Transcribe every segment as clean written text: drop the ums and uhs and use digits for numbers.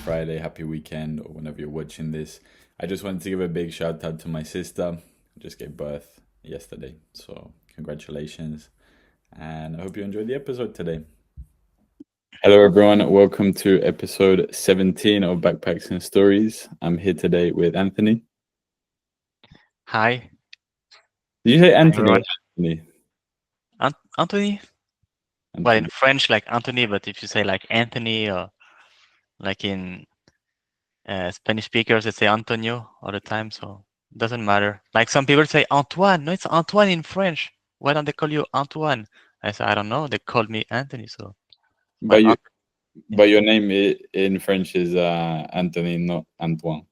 Friday, happy weekend, or whenever you're watching this. I just wanted to give a big shout out to my sister. I just gave birth yesterday, so congratulations. And I hope you enjoyed the episode today. Hello, everyone. Welcome to episode 17 of Backpacks and Stories. I'm here today with Anthony. Hi, Did you say Anthony or everyone. Anthony? Anthony? Well, in Anthony. French, like Anthony, but if you say like Anthony or like in Spanish speakers, they say Antonio all the time, so it doesn't matter. Like some people say Antoine. No, it's Antoine in French. Why don't they call you Antoine? I say, I don't know. They called me Anthony, so well, But you, yeah. but your name in French is Anthony, not Antoine.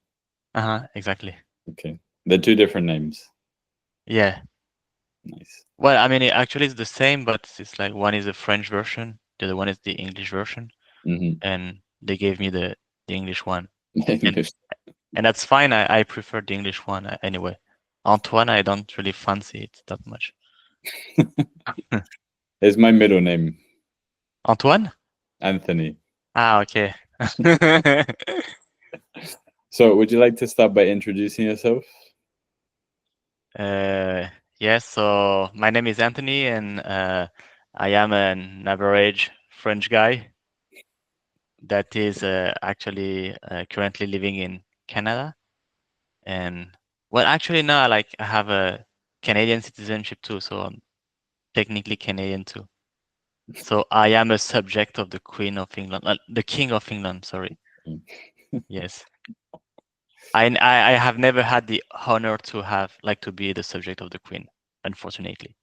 Exactly. Okay, they're two different names. Yeah. Nice. Well, I mean, actually, it's the same, but it's like one is the French version, the other one is the English version, Mm-hmm. and they gave me the English one. And English. And that's fine. I prefer the English one anyway. Antoine, I don't really fancy it that much. It's my middle name, Antoine? Anthony. Okay. So, would you like to start by introducing yourself? Yes, so my name is Anthony, and I am an average French guy that is actually currently living in Canada. And well, actually, now I have a Canadian citizenship too, so I'm technically Canadian too. So I am a subject of the Queen of England, the King of England. Sorry. Yes. I have never had the honor to have to be the subject of the Queen, unfortunately.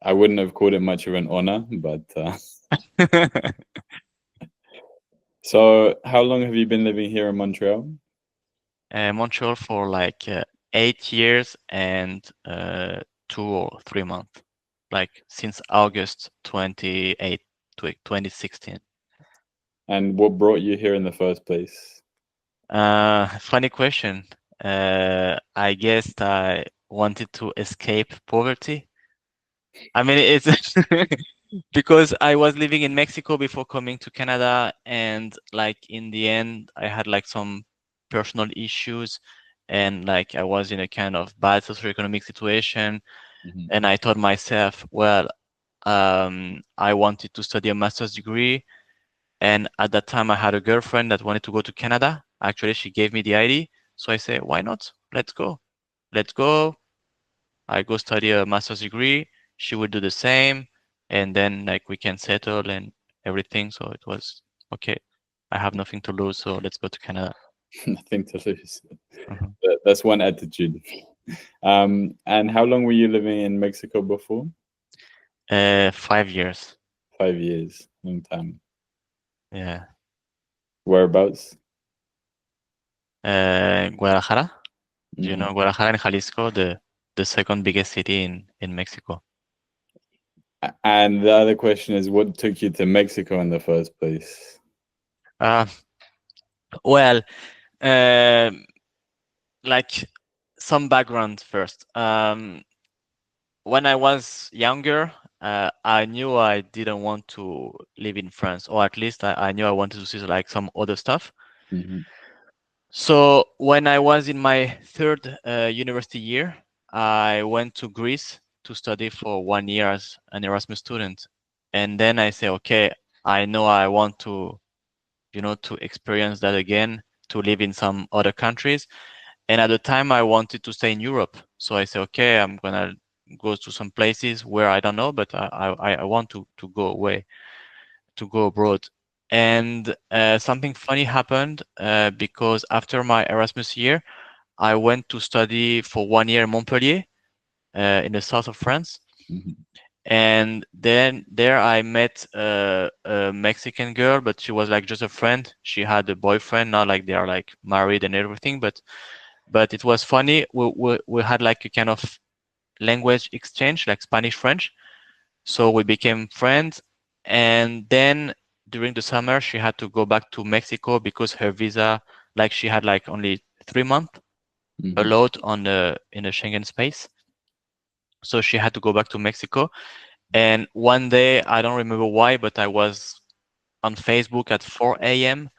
I wouldn't have called it much of an honor, but so how long have you been living here in Montreal? Montreal for 8 years and 2 or 3 months, like since August 28th to 2016. And what brought you here in the first place? Funny question. I guess I wanted to escape poverty. I mean, it's because I was living in Mexico before coming to Canada, and in the end, I had some personal issues, and I was in a kind of bad socioeconomic situation, Mhm. and I told myself, well, I wanted to study a master's degree, and at that time, I had a girlfriend that wanted to go to Canada. Actually, she gave me the ID, so I said, why not? Let's go. Let's go. I go study a master's degree. She would do the same, and then we can settle and everything. So it was okay. I have nothing to lose, so let's go to Canada. Nothing to lose. Mhm. That's one attitude. And how long were you living in Mexico before? 5 years. 5 years, long time. Yeah. Whereabouts? Guadalajara. Do you Mhm. know Guadalajara in Jalisco, the second biggest city in Mexico? And the other question is, what took you to Mexico in the first place? Uh, well, um like some background first. When I was younger, I knew I didn't want to live in France, or at least I knew I wanted to see some other stuff. Mhm. So when I was in my third university year, I went to Greece to study for 1 year as an Erasmus student. And then I say, okay, I know I want to experience that again, to live in some other countries. And at the time, I wanted to stay in Europe. So I say, okay, I'm gonna go to some places where I don't know, but I want to go away, to go abroad. And something funny happened because after my Erasmus year, I went to study for 1 year in Montpellier, in the south of France. Mhm. And then there I met a Mexican girl, but she was just a friend. She had a boyfriend, not like they are married and everything, but it was funny. We had a kind of language exchange, like Spanish French. So we became friends. And then during the summer, she had to go back to Mexico because her visa, she had only 3 months Mhm. allowed in the Schengen space. So she had to go back to Mexico. And one day, I don't remember why, but I was on Facebook at 4 a.m.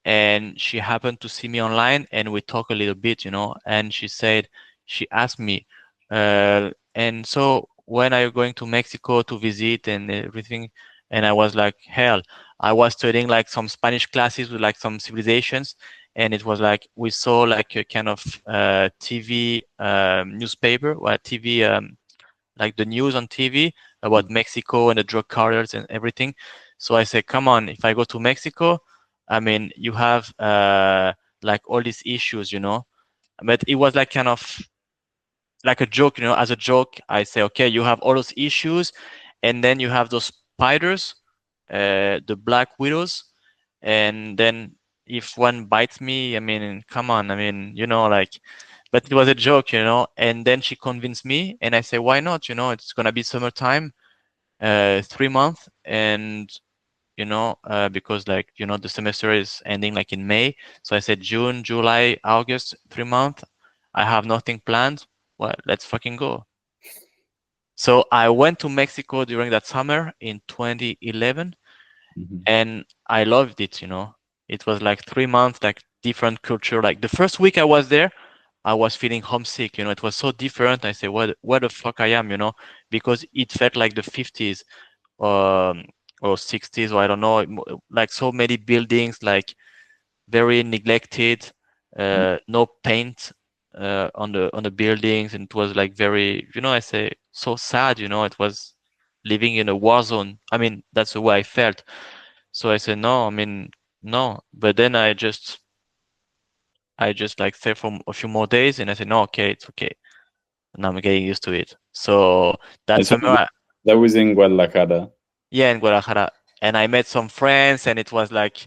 and she happened to see me online, and we talked a little bit, and she asked me, and so when are you going to Mexico to visit and everything? And I was like, hell, I was studying like some Spanish classes with like some civilizations, and it was like we saw like a kind of TV newspaper or TV like the news on TV about Mm. Mexico and the drug cartels and everything. So I said, come on, if I go to Mexico, I mean, you have like all these issues, But it was like kind of like a joke, as a joke. I say, okay, you have all those issues, and then you have those spiders, the black widows, and then if one bites me, I mean, come on, I mean, like, but it was a joke, And then she convinced me, and I say, why not? It's gonna be summertime, 3 months, and because like the semester is ending like in May. So I said June, July, August, 3 months. I have nothing planned. Well, let's fucking go. So I went to Mexico during that summer in 2011, Mhm. and I loved it. It was like 3 months, like different culture. Like the first week I was there, I was feeling homesick. It was so different. I said, where the fuck I am? Because it felt like the 50s, um, or 60s, or I don't know, like so many buildings, like very neglected, Mm. no paint on the buildings, and it was like very, I say so sad. It was living in a war zone. I mean, that's the way I felt. So I said, no, I mean, no. But then I just like stayed for a few more days, and I said, no, okay, it's okay, and I'm getting used to it. So that And so summer, that was in Guadalajara. yeah, in Guadalajara, and I met some friends, and it was like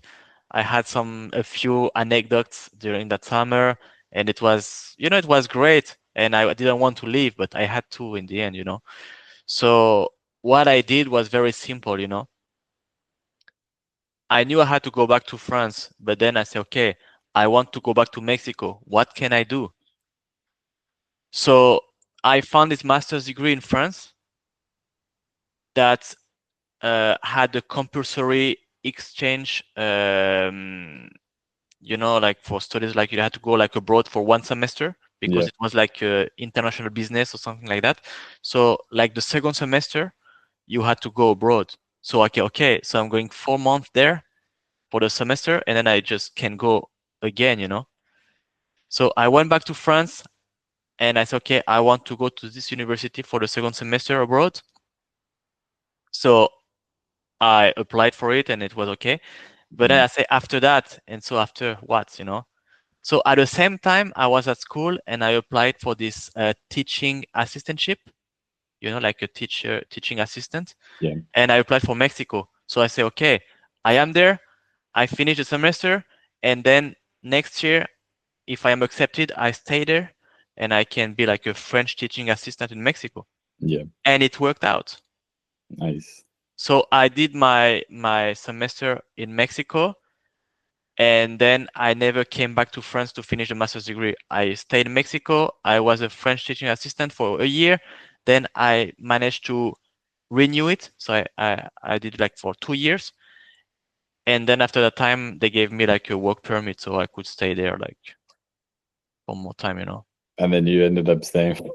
I had a few anecdotes during that summer, and it was, it was great, and I didn't want to leave, but I had to in the end. So what I did was very simple. I knew I had to go back to France, but then I said, okay, I want to go back to Mexico. What can I do? So I found this master's degree in France that had a compulsory exchange, like for studies, like you had to go like abroad for 1 semester because Yeah. it was like international business or something like that. So like the second semester, you had to go abroad. So okay, so I'm going 4 months there for the semester, and then I just can go again. So I went back to France, and I said, okay, I want to go to this university for the second semester abroad. So I applied for it, and it was okay. But then Mhm. I say after that, and so after what? So at the same time, I was at school, and I applied for this teaching assistantship, like a teaching assistant, Yeah. and I applied for Mexico. So I say, okay, I am there. I finish the semester, and then next year, if I am accepted, I stay there, and I can be like a French teaching assistant in Mexico. Yeah. And it worked out. Nice. So I did my semester in Mexico, and then I never came back to France to finish the master's degree. I stayed in Mexico. I was a French teaching assistant for a year. Then I managed to renew it. So I did like for 2 years. And then after that time, they gave me like a work permit so I could stay there like one more time. And then you ended up staying for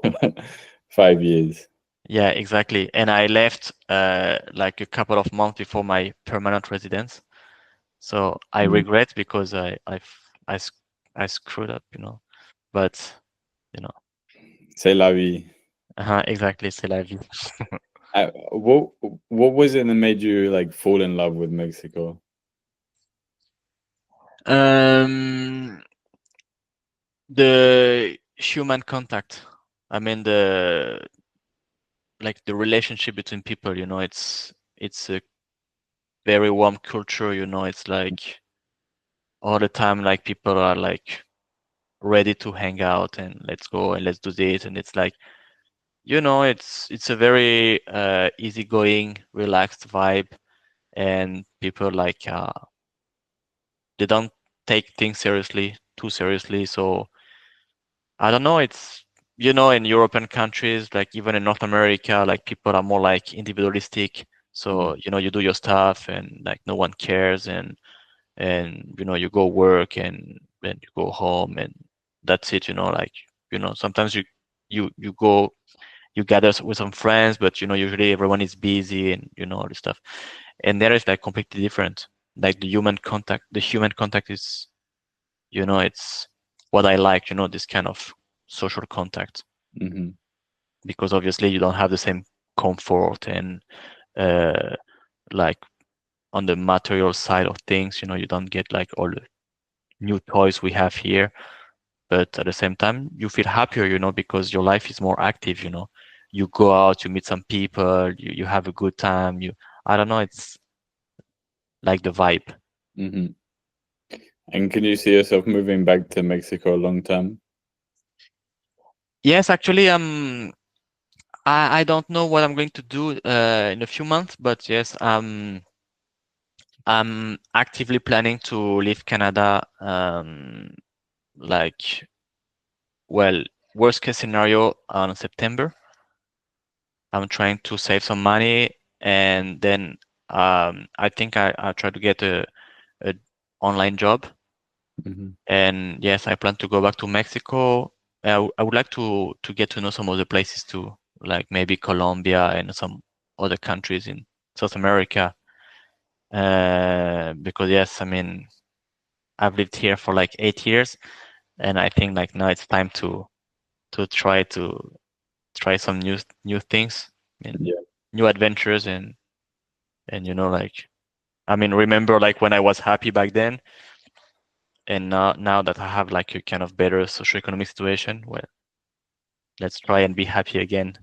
5 years. Yeah, exactly. And I left like a couple of months before my permanent residence. So I Mm. regret because I, s- I screwed up. But you know, C'est la vie. exactly, c'est la vie. What was it that made you like fall in love with Mexico? Um, the human contact. I mean the relationship between people. It's a very warm culture. It's like all the time, like people are like ready to hang out and let's go and let's do this, and it's like it's a very easygoing, relaxed vibe, and people like they don't take things too seriously. So I don't know. It's in European countries, like even in North America, like people are more like individualistic. Mm. So you do your stuff, and like no one cares, and you go work and then you go home and that's it. Like sometimes you go you gather with some friends, but usually everyone is busy and all this stuff. And there is like completely different. Like the human contact is it's what I like. This kind of social contact, Hmm. because obviously you don't have the same comfort and uh like on the material side of things. You don't get like all the new toys we have here, but at the same time you feel happier, because your life is more active. You go out, you meet some people, you have a good time. I don't know, it's like the vibe. Hmm. And can you see yourself moving back to Mexico long term? Yes, actually, I don't know what I'm going to do in a few months, but yes, I'm actively planning to leave Canada. Like, well, worst case scenario on September. I'm trying to save some money, and then I think I try to get a online job. Hmm. And yes, I plan to go back to Mexico. I would like to get to know some other places too, like maybe Colombia and some other countries in South America. Because yes, I mean, I've lived here for like 8 years, and I think like now it's time to try some new things and Yeah. new adventures, and like, I mean, remember like when I was happy back then, and now that I have like a kind of better socioeconomic situation, well, let's try and be happy again.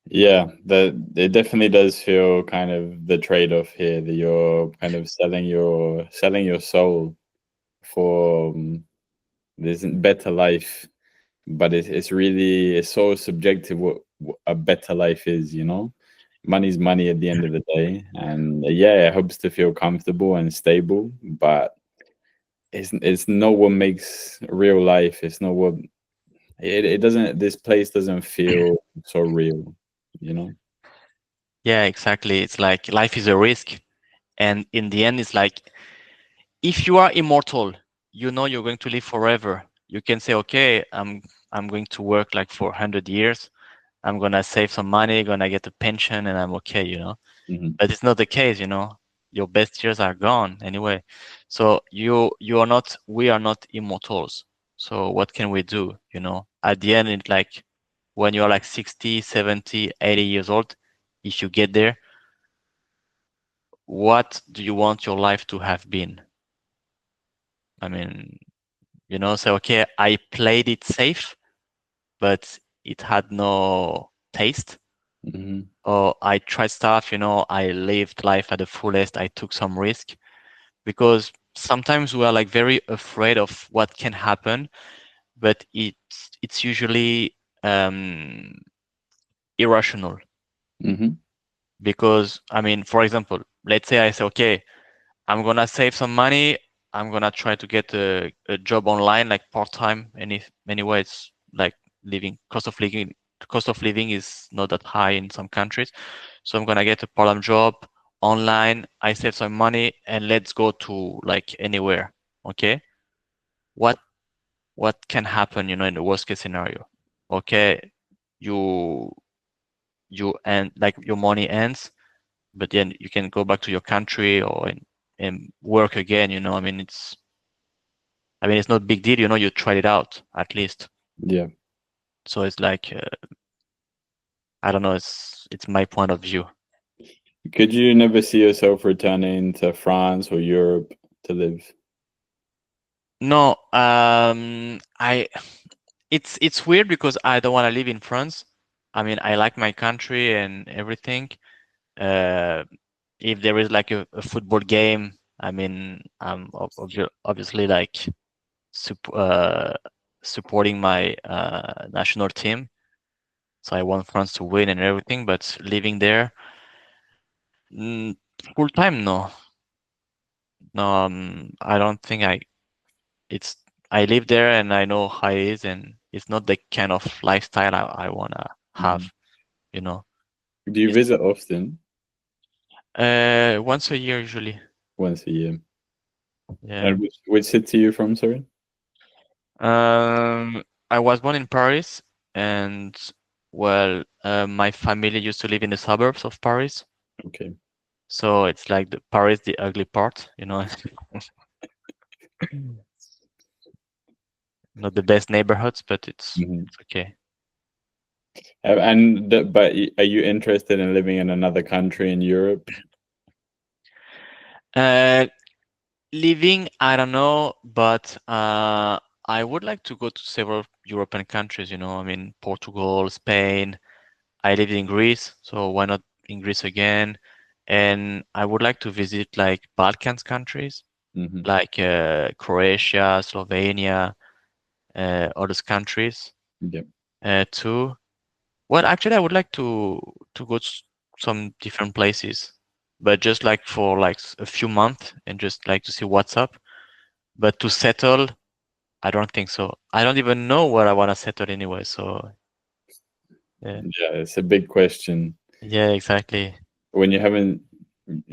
Yeah, that it definitely does feel kind of the trade-off here that you're kind of selling your soul for this better life, but it's really it's so subjective what a better life is, you know. Money's money at the end of the day, and yeah, it helps to feel comfortable and stable, but it's not what makes real life. It's not what it doesn't. This place doesn't feel so real, you know. Yeah, exactly. It's like life is a risk, and in the end, it's like if you are immortal, you're going to live forever. You can say, okay, I'm going to work like for 100 years. I'm gonna save some money, gonna get a pension, and I'm okay. Hmm. But it's not the case. Your best years are gone anyway. So you are not, we are not immortals. So what can we do? At the end, it's like when you're like 60, 70, 80 years old, if you get there, what do you want your life to have been? I mean, say, okay, I played it safe, but it had no taste. Hmm. Or I tried stuff, I lived life at the fullest, I took some risk. Because sometimes we are like very afraid of what can happen, but it's usually irrational. Hmm. Because I mean, for example, let's say I say, okay, I'm gonna save some money. I'm gonna try to get a job online, like part time. Anyway, it's like living cost of living is not that high in some countries, so I'm gonna get a part time job online. I save some money and let's go to like anywhere. Okay, what what can happen? In the worst case scenario. Okay, you you end like your money ends, but then you can go back to your country or and work again. I mean, it's not a big deal. You tried it out at least. Yeah. So it's like I don't know. It's my point of view. Could you never see yourself returning to France or Europe to live? No, I it's weird because I don't want to live in France. I mean, I like my country and everything. Uh, if there is like a football game, I mean, I'm obviously like sup- uh, supporting my national team. So I want France to win and everything, but living there, mm, full time, no, no. I don't think it's. I live there and I know how it is, and it's not the kind of lifestyle I wanna Mhm. have. You know, Do you it's visit often? once a year usually. Once a year. Yeah. And which city are you from, sorry? Um, I was born in Paris, and well, my family used to live in the suburbs of Paris, Okay. so it's like the Paris, the ugly part, you know, not the best neighborhoods, but Mhm. it's okay. But are you interested in living in another country in Europe? Uh, Living, I don't know, but I would like to go to several European countries, you know, I mean, Portugal, Spain. I lived in Greece, so why not in Greece again? And I would like to visit like Balkans countries, Hmm. like Croatia, Slovenia, all those countries Yeah. too. Well, actually, I would like to go to some different places, but just like for like a few months and just like to see what's up. But to settle, I don't think so. I don't even know where I want to settle anyway. So yeah, Yeah, it's a big question. yeah, exactly. When you haven't,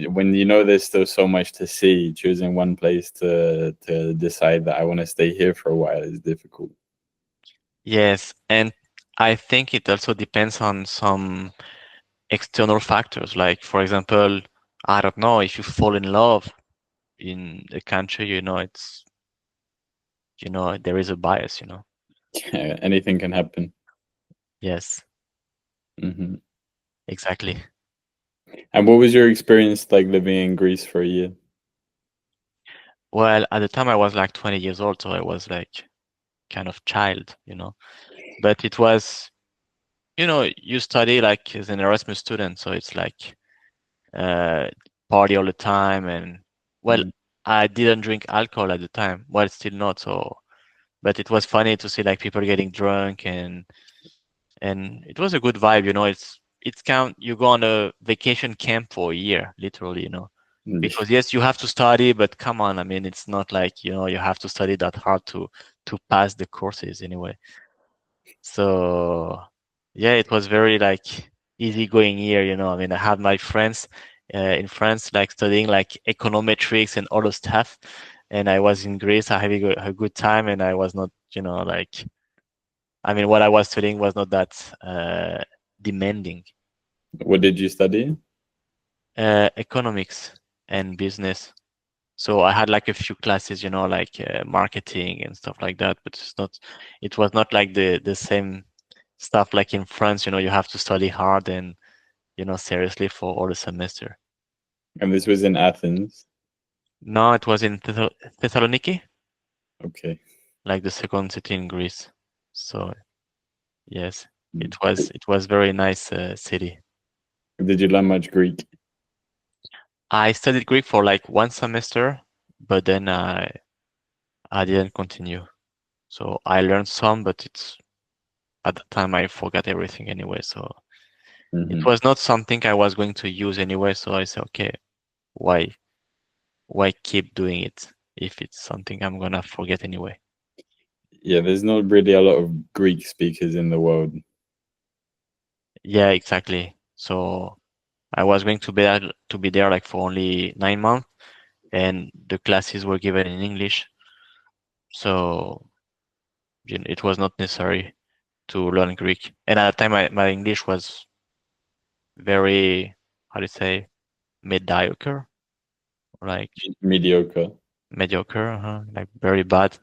when you know there's still so much to see, choosing one place to decide that I want to stay here for a while is difficult. Yes, and I think it also depends on some external factors. Like, for example, I don't know, if you fall in love in a country, you know, there is a bias, you know. Anything can happen. Yes, Hmm. exactly. And what was your experience like living in Greece for a year? Well, at the time I was like 20 years old, so I was like kind of child, you know. But it was, you study like as an Erasmus student, so it's like uh party all the time and well, Mm. I didn't drink alcohol at the time. Well, still not, so but it was funny to see like people getting drunk and it was a good vibe, you know. It's count you go on a vacation camp for a year, literally, you know. Because yes, you have to study, but come on, I mean, it's not like, you have to study that hard to pass the courses anyway. So yeah, it was very like easygoing year, you know. I mean, I had my friends in France like studying like econometrics and all the stuff, and I was in Greece, I having a good time, and I was not, like, I mean, what I was studying was not that demanding. What did you study? Economics and business. So I had like a few classes, like marketing and stuff like that, but it was not like the same stuff like in France, you have to study hard and, seriously for all the semester. And this was in Athens. No, it was in Thessaloniki, Okay. like the second city in Greece. So yes, Mm. it was very nice city. Did you learn much Greek? I studied Greek for like one semester, but then I didn't continue. So I learned some, but it's at the time I forgot everything anyway. So it Hmm. was not something I was going to use anyway. So I said, okay, why keep doing it if it's something I'm gonna forget anyway? Yeah, there's not really a lot of Greek speakers in the world. Yeah, exactly. So I was going to be there like for only 9 months, and the classes were given in English. So it was not necessary to learn Greek. And at the time, my English was very, how do you say, mediocre, like Mediocre. mediocre, like very bad.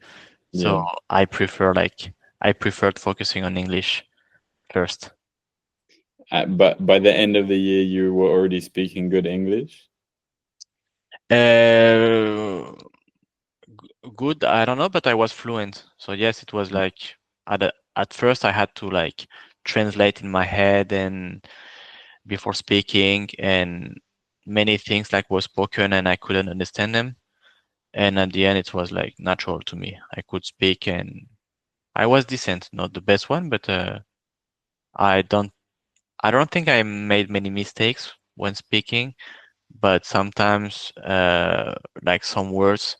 So Yeah. I preferred focusing on English first. But by the end of the year, you were already speaking good English. Uh, Good, I don't know, but I was fluent. So yes, it was like at first I had to like translate in my head and before speaking, and many things like were spoken and I couldn't understand them. And at the end, it was like natural to me. I could speak and I was decent, not the best one, but I don't I don't think I made many mistakes when speaking, but sometimes like some words,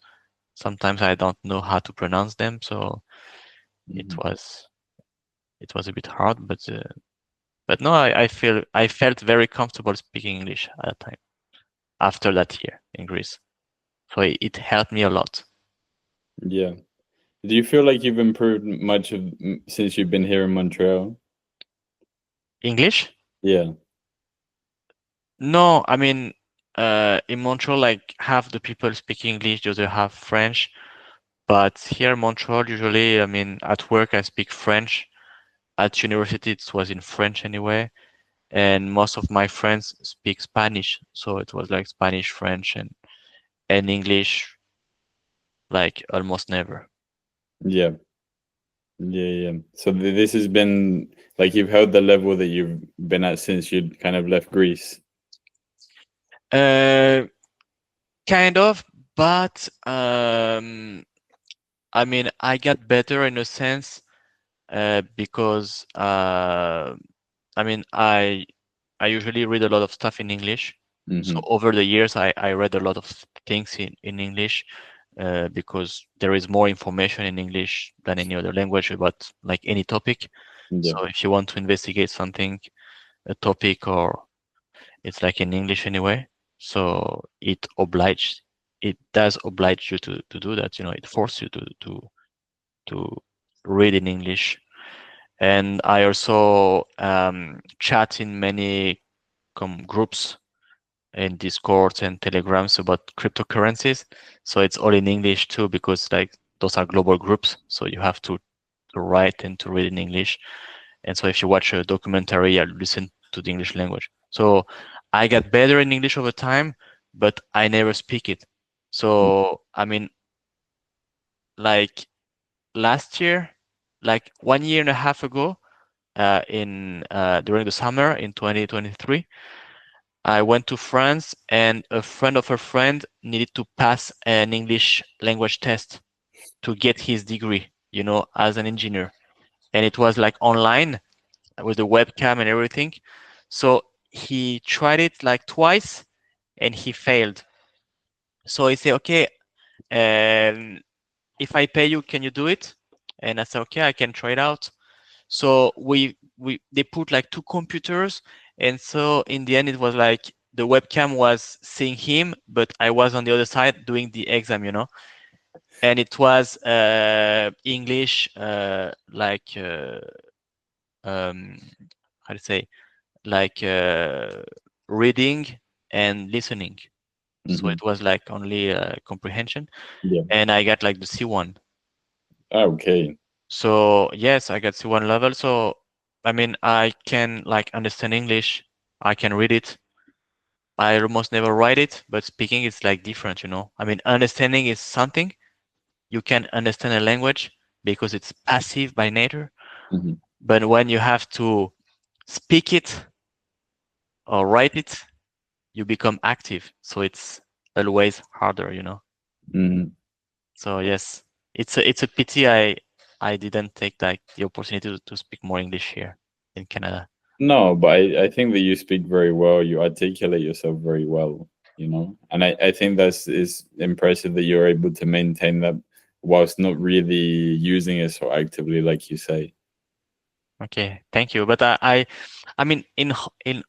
sometimes I don't know how to pronounce them, so it Mhm. was it was a bit hard, but no, I felt very comfortable speaking English at that time after that year in Greece. So it helped me a lot. Yeah. Do you feel like you've improved much since you've been here in Montreal? English? Yeah. No, I mean, in Montreal, like half the people speak English, the other half French. But here in Montreal, usually, I mean, at work, I speak French. At university, it was in French anyway. And most of my friends speak Spanish. So it was like Spanish, French, and English, like almost never. Yeah. Yeah, yeah. So this has been like you've held the level that you've been at since you'd kind of left Greece. Uh, kind of, but I mean, I got better in a sense because I mean, I usually read a lot of stuff in English. So Hmm. over the years, I read a lot of things in English because there is more information in English than any other language about like any topic. Yeah. So if you want to investigate something, a topic, or it's like in English anyway. So it does oblige you to do that. You know, it forces you to read in English. And I also chat in many groups in Discord and Telegrams about cryptocurrencies. So it's all in English too, because like those are global groups. So you have to write and to read in English. And so if you watch a documentary, I'll listen to the English language. So I got better in English over time, but I never speak it. So I mean, like last year, like 1 year and a half ago, in during the summer in 2023, I went to France, and a friend of a friend needed to pass an English language test to get his degree, you know, as an engineer. And it was like online with the webcam and everything. So he tried it like twice and he failed. So he said, okay, um, if I pay you, can you do it? And I said, okay, I can try it out. So we they put like two computers, and so in the end it was like the webcam was seeing him, but I was on the other side doing the exam, you know. And it was English, um, how to say, like reading and listening. So Hmm. it was like only comprehension, Yeah. and I got like the C1. Okay. So yes, I got C1 level. So I mean, I can like understand English. I can read it. I almost never write it, but speaking is like different, you know. I mean, understanding is something. You can understand a language because it's passive by nature. Hmm. But when you have to speak it or write it, you become active. So it's always harder, you know. Hmm. So yes, it's a pity I didn't take like the opportunity to speak more English here in Canada. No, but I think that you speak very well. You articulate yourself very well, you know, and I think that's is impressive that you're able to maintain that whilst not really using it so actively, like you say. Okay, thank you. But I mean, in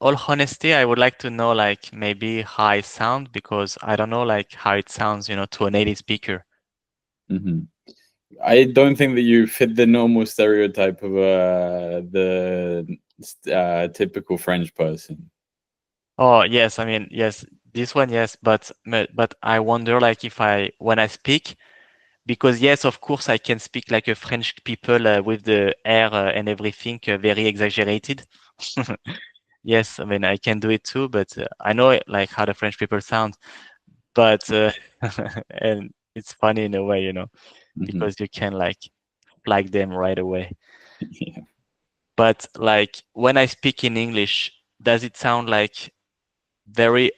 all honesty, I would like to know like maybe how I sound, because I don't know like how it sounds, you know, to a native speaker. Hmm. I don't think that you fit the normal stereotype of the typical French person. Oh yes, I mean yes, this one yes, but I wonder like if I when I speak, because yes, of course I can speak like a French people with the air and everything very exaggerated. Yes, I mean I can do it too, but I know like how the French people sound, but and it's funny in a way, you know, Hmm. because you can like flag them right away. Yeah. But like when I speak in English, does it sound like very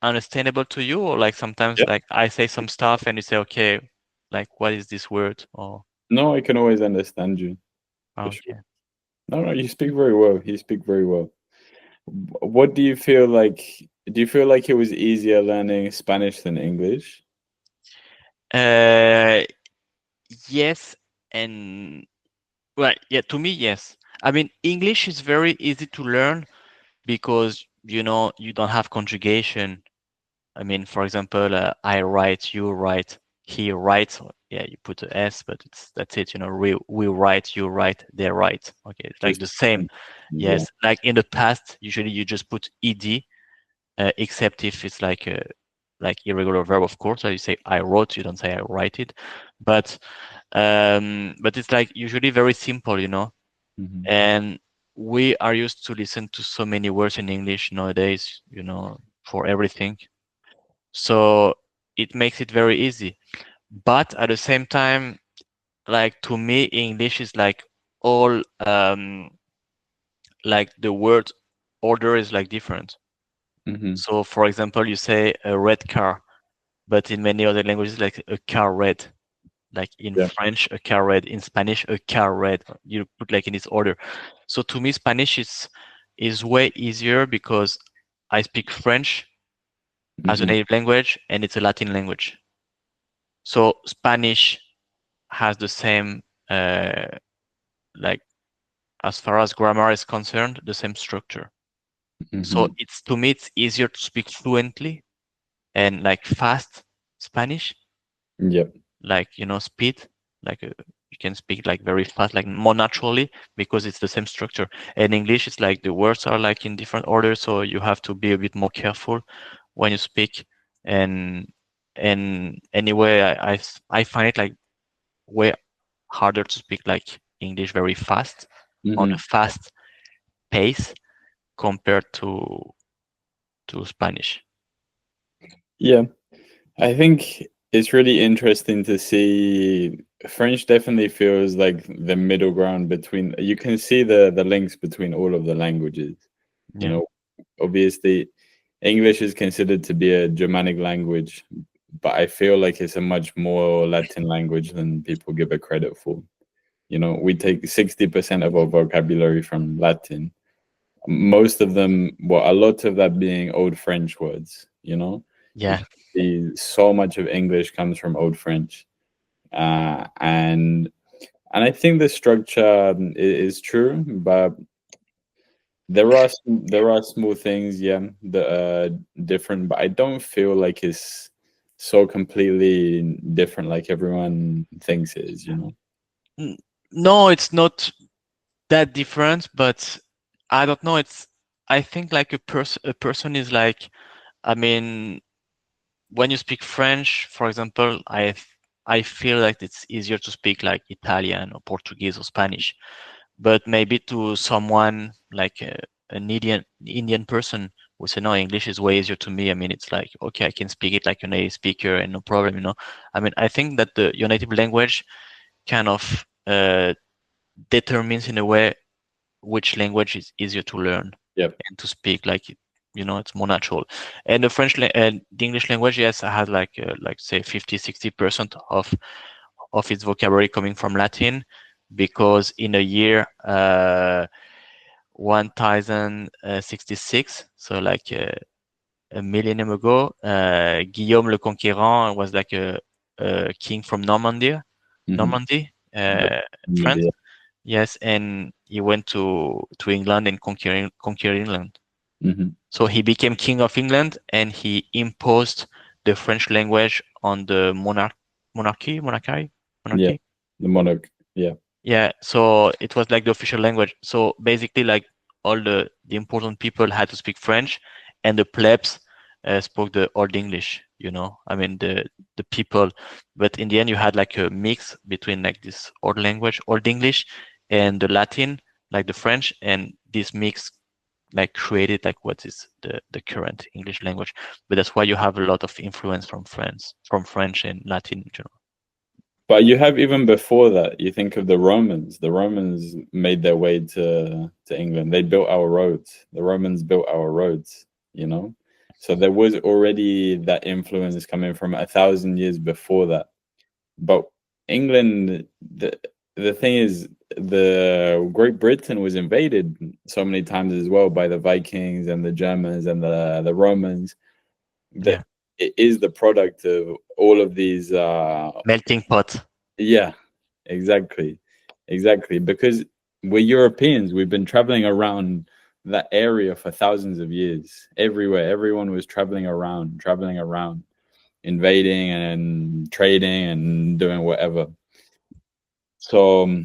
understandable to you, or like sometimes Yeah. like I say some stuff and you say, okay, like what is this word? Or No, I can always understand you for sure. okay. No, no, you speak very well. You speak very well. What do you feel like? Do you feel like it was easier learning Spanish than English? Uh, yes, and right, yeah, to me, yes. I mean, English is very easy to learn because you know you don't have conjugation. I mean, for example, I write, you write, he writes. Yeah, you put a S, but that's it. We write, you write, they write. Okay, it's like Just the same. yeah. Yes, like in the past, usually you just put ed, except if it's like irregular verb, of course. So you say I wrote, you don't say I write it, but it's like usually very simple, Hmm. and we are used to listen to so many words in English nowadays, for everything. So it makes it very easy. But at the same time, like to me, English is like all like the word order is like different. Hmm. So for example, you say a red car, but in many other languages, like a car red. Like in Yeah. French, a car red. In Spanish, a car red. You put like in this order. So to me, Spanish is way easier because I speak French as a Hmm. native language and it's a Latin language. So Spanish has the same like as far as grammar is concerned, the same structure. So Hmm. it's to me it's easier to speak fluently and like fast Spanish, Yep. like speed, like you can speak like very fast, like more naturally because it's the same structure. And English is like the words are like in different order, so you have to be a bit more careful when you speak. And anyway, I find it like way harder to speak like English very fast on a Hmm. fast pace compared to Spanish. Yeah. I think it's really interesting to see French definitely feels like the middle ground between you can see the links between all of the languages. You Yeah, know, obviously English is considered to be a Germanic language, but I feel like it's a much more Latin language than people give it credit for. We take 60% of our vocabulary from Latin. Most of them, well, a lot of that being old French words, you yeah. can see so much of English comes from old French. And I think the structure is true, but there are small things, yeah, that are different, but I don't feel like it's so completely different like everyone thinks it is. N- No, it's not that different, but I don't know. I think like a person is like, I mean, when you speak French, for example, I feel like it's easier to speak like Italian or Portuguese or Spanish. But maybe to someone like an Indian person who say, no, English is way easier to me. I mean, it's like, okay, I can speak it like a native speaker and no problem. I mean, I think that your native language kind of determines in a way which language is easier to learn Yep. and to speak. Like, it's more natural. And the English language, yes, I had like say 50-60% of its vocabulary coming from Latin, because in a year 1066, so like a millennium ago, Guillaume le Conquérant was like a king from Hmm. Normandy, Yep. France. Yeah. Yes, and he went to England and conquered England. Hmm. So he became king of England, and he imposed the French language on the Yeah. monarchy. The monarch. Yeah. Yeah, so it was like the official language. So basically, like all the important people had to speak French, and the plebs spoke the Old English. I mean the people. But in the end, you had like a mix between like this old language, Old English, and the Latin, like the French, and this mix like created like what is the current English language. But that's why you have a lot of influence from French and Latin in general. But you have even before that, you think of the Romans. The Romans made their way to England. They built our roads. The Romans built our roads. So there was already that influence coming from 1,000 years before that. But England, the thing is, the Great Britain was invaded so many times as well by the Vikings and the Germans and the Romans, that Yeah, it is the product of all of these melting pot. yeah, exactly. Exactly. Because we're Europeans. We've been traveling around that area for thousands of years. Everywhere, everyone was traveling around, invading and trading and doing whatever. So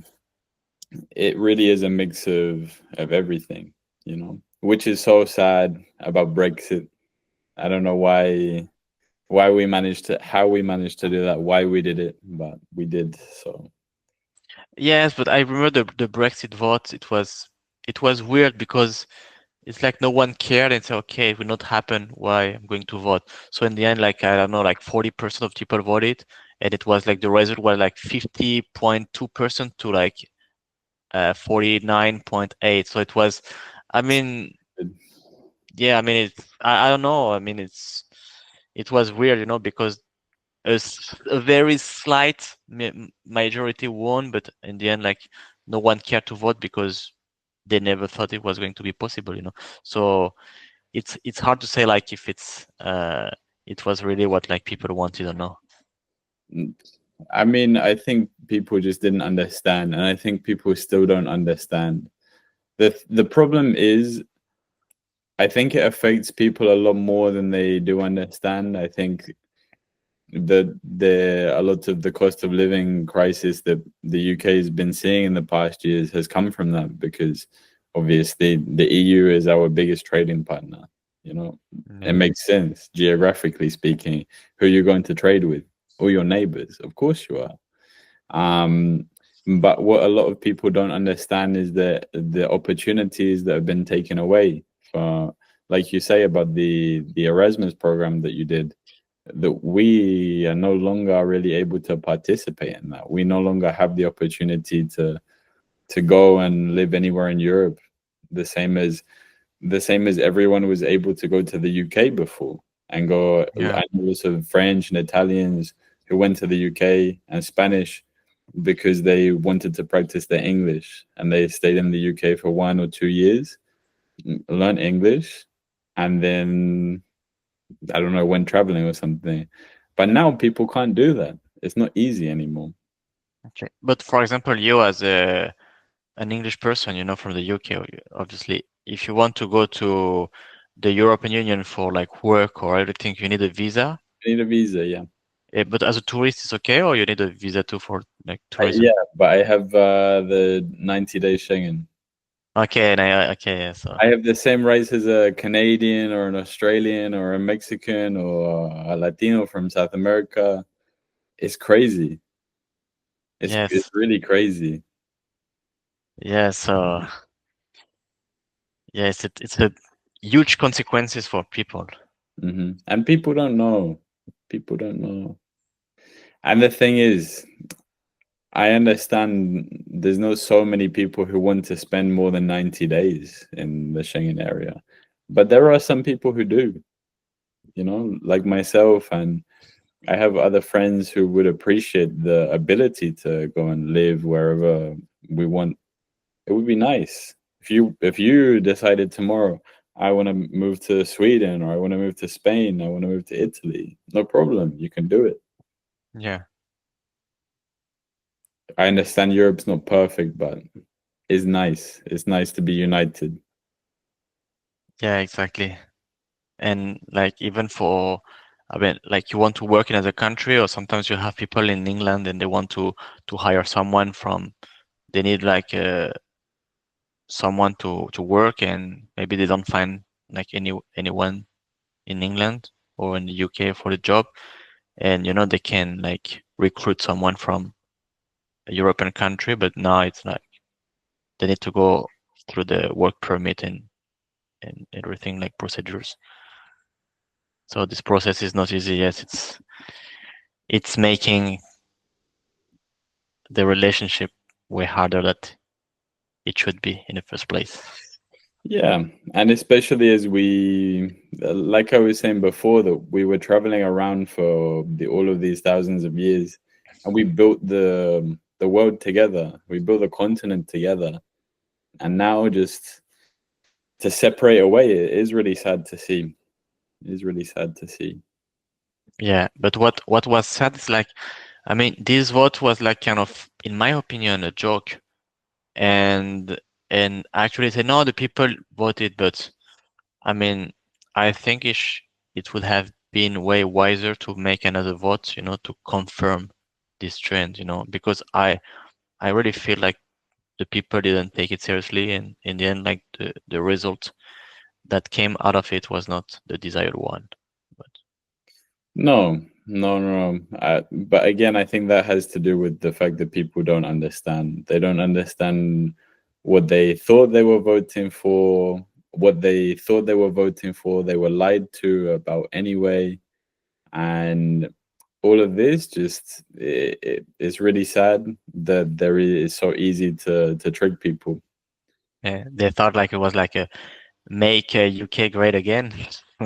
it really is a mix of everything, you know, which is so sad about Brexit. I don't know why we managed to how we managed to do that, why we did it, but we did. So Yes, but I remember the Brexit vote. It was weird because it's like no one cared and said, okay, it will not happen. Why I'm going to vote. So in the end, like I don't know, like 40% of people voted, and it was like the result was like 50.2% to like 49.8. So it was, I mean, yeah, I mean I don't know. I mean it was weird, because a very slight majority won, but in the end, like no one cared to vote because they never thought it was going to be possible. So it's hard to say like if it was really what like people wanted or not. I mean, I think people just didn't understand, and I think people still don't understand. The problem is, I think it affects people a lot more than they do understand. I think the a lot of the cost of living crisis that the UK has been seeing in the past years has come from that, because obviously the EU is our biggest trading partner. You know, it Yeah. makes sense geographically speaking. Who you're going to trade with? All your neighbors, of course you are. Um, but what a lot of people don't understand is that the opportunities that have been taken away for, like you say about the Erasmus program that you did, that we are no longer really able to participate in that. We no longer have the opportunity to go and live anywhere in Europe, the same as everyone was able to go to the UK before and go. Yeah. I know lots of French and Italians who went to the UK, and Spanish, because they wanted to practice their English, and they stayed in the UK for 1 or 2 years, learn English, and then I don't know, went traveling or something. But now people can't do that. It's not easy anymore. Okay. But for example, you as an English person, from the UK, obviously, if you want to go to the European Union for like work or everything, you need a visa. You need a visa, yeah. But as a tourist, it's okay, or you need a visa too for like tourism? Yeah, but I have the 90-day Schengen. Okay, okay, yeah, so I have the same rights as a Canadian or an Australian or a Mexican or a Latino from South America. It's crazy. It's yes, really crazy. yeah, so yeah, it's a huge consequences for people. And people don't know. People don't know. And the thing is, I understand there's not so many people who want to spend more than 90 days in the Schengen area. But there are some people who do, like myself, and I have other friends who would appreciate the ability to go and live wherever we want. It would be nice. If you decided tomorrow, I want to move to Sweden, or I want to move to Spain, I want to move to Italy, no problem. You can do it. Yeah, I understand Europe's not perfect, but it's nice. It's nice to be united. yeah, exactly. And like even for, I mean, like you want to work in another country, or sometimes you have people in England and they want to hire someone from, they need like someone to work, and maybe they don't find like anyone in England or in the UK for the job, and they can like recruit someone from a European country, but now it's like they need to go through the work permit and everything like procedures. So this process is not easy. Yes, it's making the relationship way harder that it should be in the first place. Yeah, and especially as like I was saying before, that we were traveling around for all of these thousands of years, and we built the world together. We built the continent together, and now just to separate away, it is really sad to see. It is really sad to see. Yeah, but what was sad is like, I mean, this vote was like kind of, in my opinion, a joke, and and actually say no, the people voted, but I mean, I think it would have been way wiser to make another vote, to confirm this trend, because I really feel like the people didn't take it seriously, and in the end, like the result that came out of it was not the desired one. But No, no, no. But again, I think that has to do with the fact that people don't understand. They don't understand what they thought they were voting for, what they thought they were voting for. They were lied to about anyway, and all of this just it's really sad that there is so easy to trick people. yeah, they thought like it was like a make UK great again.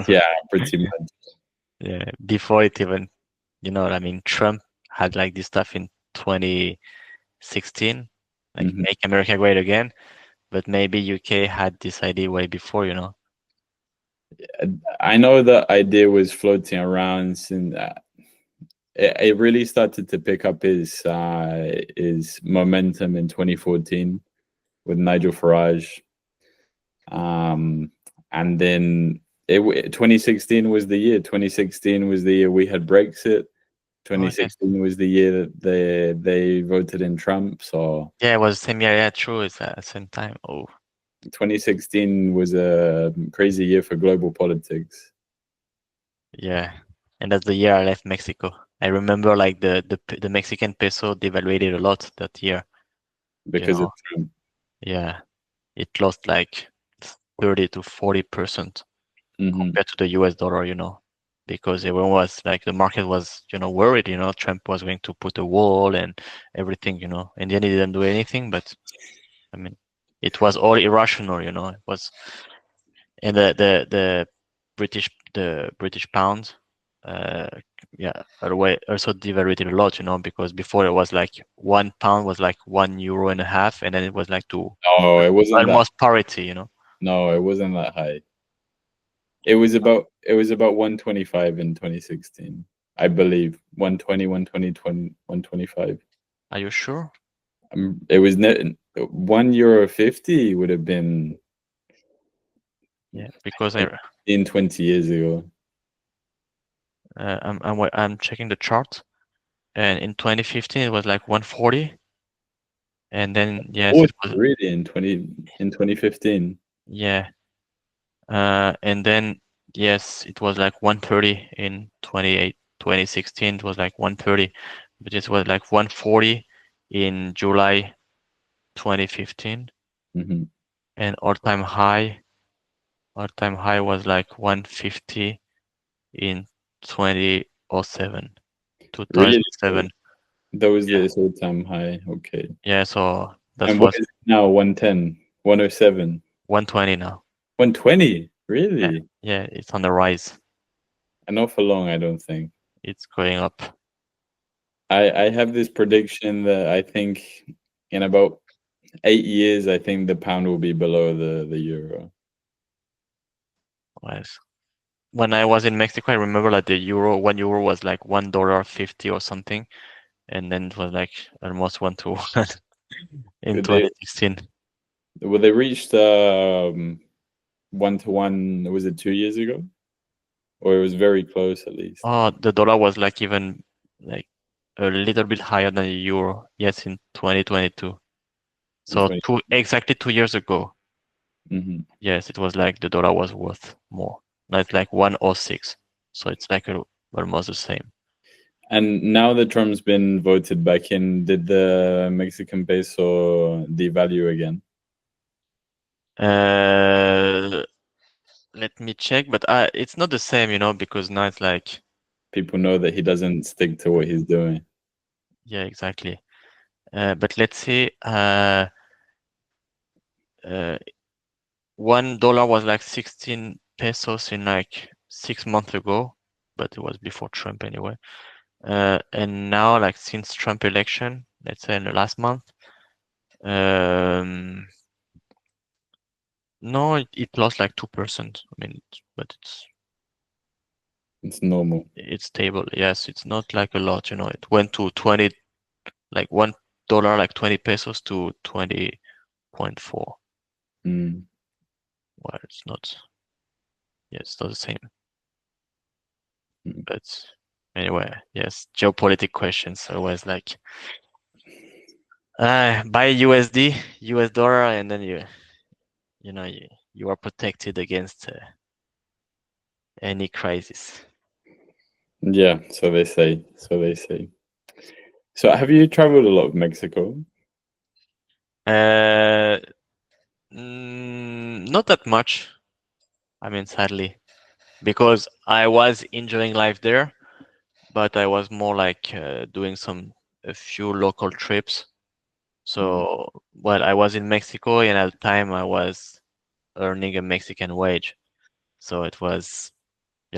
Yeah, pretty much. Yeah, before it even, what I mean, Trump had like this stuff in 2016, like Mhm. make America great again, but maybe UK had this idea way before. I know the idea was floating around since it really started to pick up his momentum in 2014 with Nigel Farage, um, and then 2016 was the year. 2016 was the year we had Brexit. Oh yeah, 2016 was the year that they voted in Trump. So yeah, it was the same year. Yeah, true. It's at the same time. Oh 2016 was a crazy year for global politics yeah, and that's the year I left Mexico. I remember like the Mexican peso devaluated a lot that year. You because of know, Trump. yeah, it lost like 30 to 40% Hmm. compared to the US dollar. Because everyone was like the market was, worried, Trump was going to put a wall and everything, In the end, he didn't do anything, but I mean, it was all irrational, It was, and the British pound, uh, yeah, also devaluated a lot, because before it was like £1 was like €1 and a half, and then it was like to No, it wasn't that. almost parity. No, it wasn't that high. It was about 125 in 2016. I believe 120, 125. Are you sure? It was €1.50 would have been Yeah, because 20 years ago. I'm checking the chart, and in 2015 it was like 140, and then yes, Oh, it was really? In 2015. yeah, and then yes, it was like 130 in 2016. It was like 130, but it was like 140 in July 2015, Hmm. and all-time high was like 150 in 2007, Really? 2007. That was Yeah, the all-time high. Okay. yeah. So that And what was is it now? 110, 107, 120 now. 120? Yeah, Really? yeah, it's on the rise. And not for long, I don't think. It's going up. I have this prediction that I think in about 8 years, I think the pound will be below the euro. Yes. When I was in Mexico, I remember like the euro, 1 euro was like $1.50 or something, and then it was like almost 1 to 1 in They 2016. well, they reached 1 to 1. Was it 2 years ago? Or it was very close at least. Oh, the dollar was like even like a little bit higher than the euro. Yes, in 2022. In So 20. exactly 2 years ago. Hmm. Yes, it was like the dollar was worth more. Now it's like 106. So it's like almost the same. And now that Trump's been voted back in, did the Mexican peso devalue again? Uh, Let me check, but it's not the same, because now it's like, People know that he doesn't stick to what he's doing. yeah, exactly. But let's see, uh, $1 was like 16 pesos in like 6 months ago, but it was before Trump anyway. And now, like since Trump election, let's say in the last month, um, no, it lost like 2%. I mean, but It's normal. it's stable. Yes, it's not like a lot, It went to 20, like $1, like 20 pesos to 20.4. Mm. Well, it's not. Yeah, it's not the same. Mm. But anyway, yes, geopolitical questions always like buy USD, US dollar, and then you are protected against any crisis. Yeah, so they say. So they say. So have you traveled a lot of Mexico? Uh, not that much. I mean, sadly, because I was enjoying life there, but I was more like doing a few local trips. Mm. So, well, I was in Mexico, and at the time I was earning a Mexican wage. So it was,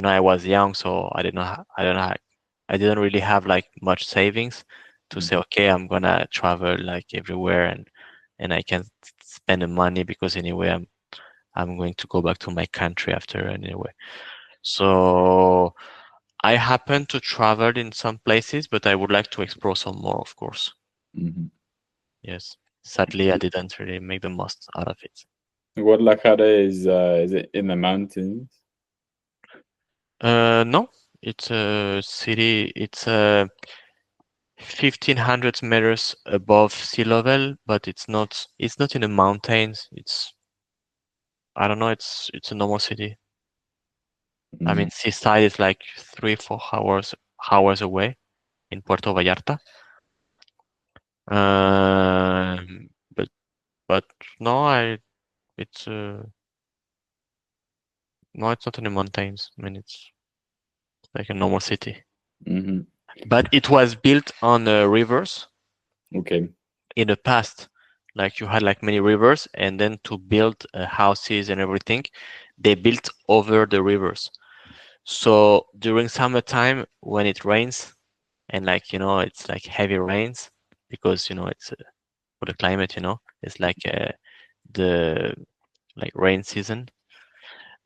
I was young, so I didn't really have like much savings to say, Mm. okay, I'm gonna travel like everywhere and I can spend the money because anyway I'm going to go back to my country after anyway. So I happen to travel in some places, but I would like to explore some more, of course. Mhm. Yes. Sadly, I didn't really make the most out of it. Guadalajara is it in the mountains? No, it's a city. It's 1,500 meters above sea level, but it's not in the mountains. I don't know, it's a normal city. I mean, Mm. seaside is like 3, 4 hours away in Puerto Vallarta. But no, it's no, it's not in the mountains. I mean, it's like a normal city. Hmm. But it was built on rivers Okay. in the past. Like you had like many rivers, and then to build houses and everything, they built over the rivers. So during summertime, when it rains, and like it's like heavy rains because it's for the climate, it's like the like rain season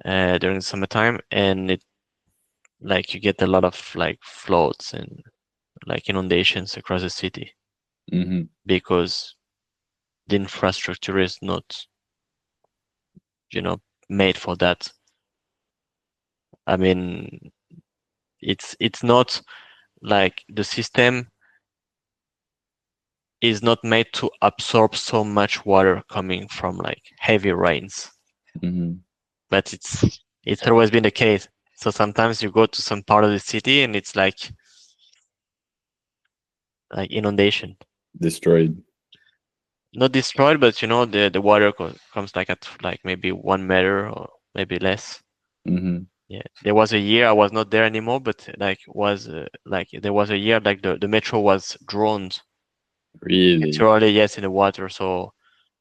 during the summertime, and it like you get a lot of like floods and like inundations across the city Hmm. because the infrastructure is not you know made for that. I mean, it's not like the system is not made to absorb so much water coming from like heavy rains, Hmm. but it's always been the case. So sometimes you go to some part of the city and it's like inundation, Destroyed. not destroyed, but the water comes like at like maybe 1 meter or maybe less. Hmm. Yeah, there was a year I was not there anymore, but like was like there was a year like the metro was drowned Really? literally, yes, in the water. So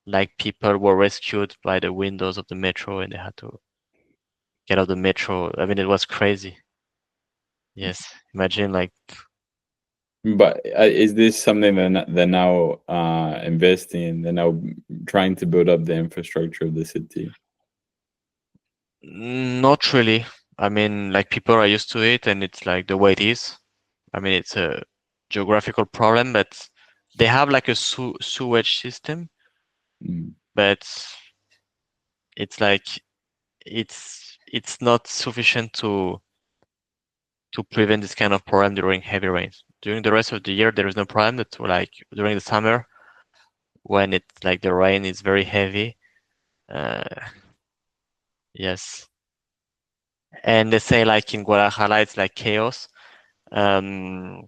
like people were rescued by the windows of the metro and they had to get out of the metro. I mean, it was crazy. Yes, imagine like But is this something they're now investing in? They're now trying to build up the infrastructure of the city. not really. I mean, like people are used to it and it's like the way it is. I mean, it's a geographical problem, but they have like a sewage system, Mm. but it's like it's not sufficient to prevent this kind of problem during heavy rains. During the rest of the year, there is no problem. That like during the summer, when it's like the rain is very heavy. Uh, yes, and they say like in Guadalajara it's like chaos. Um,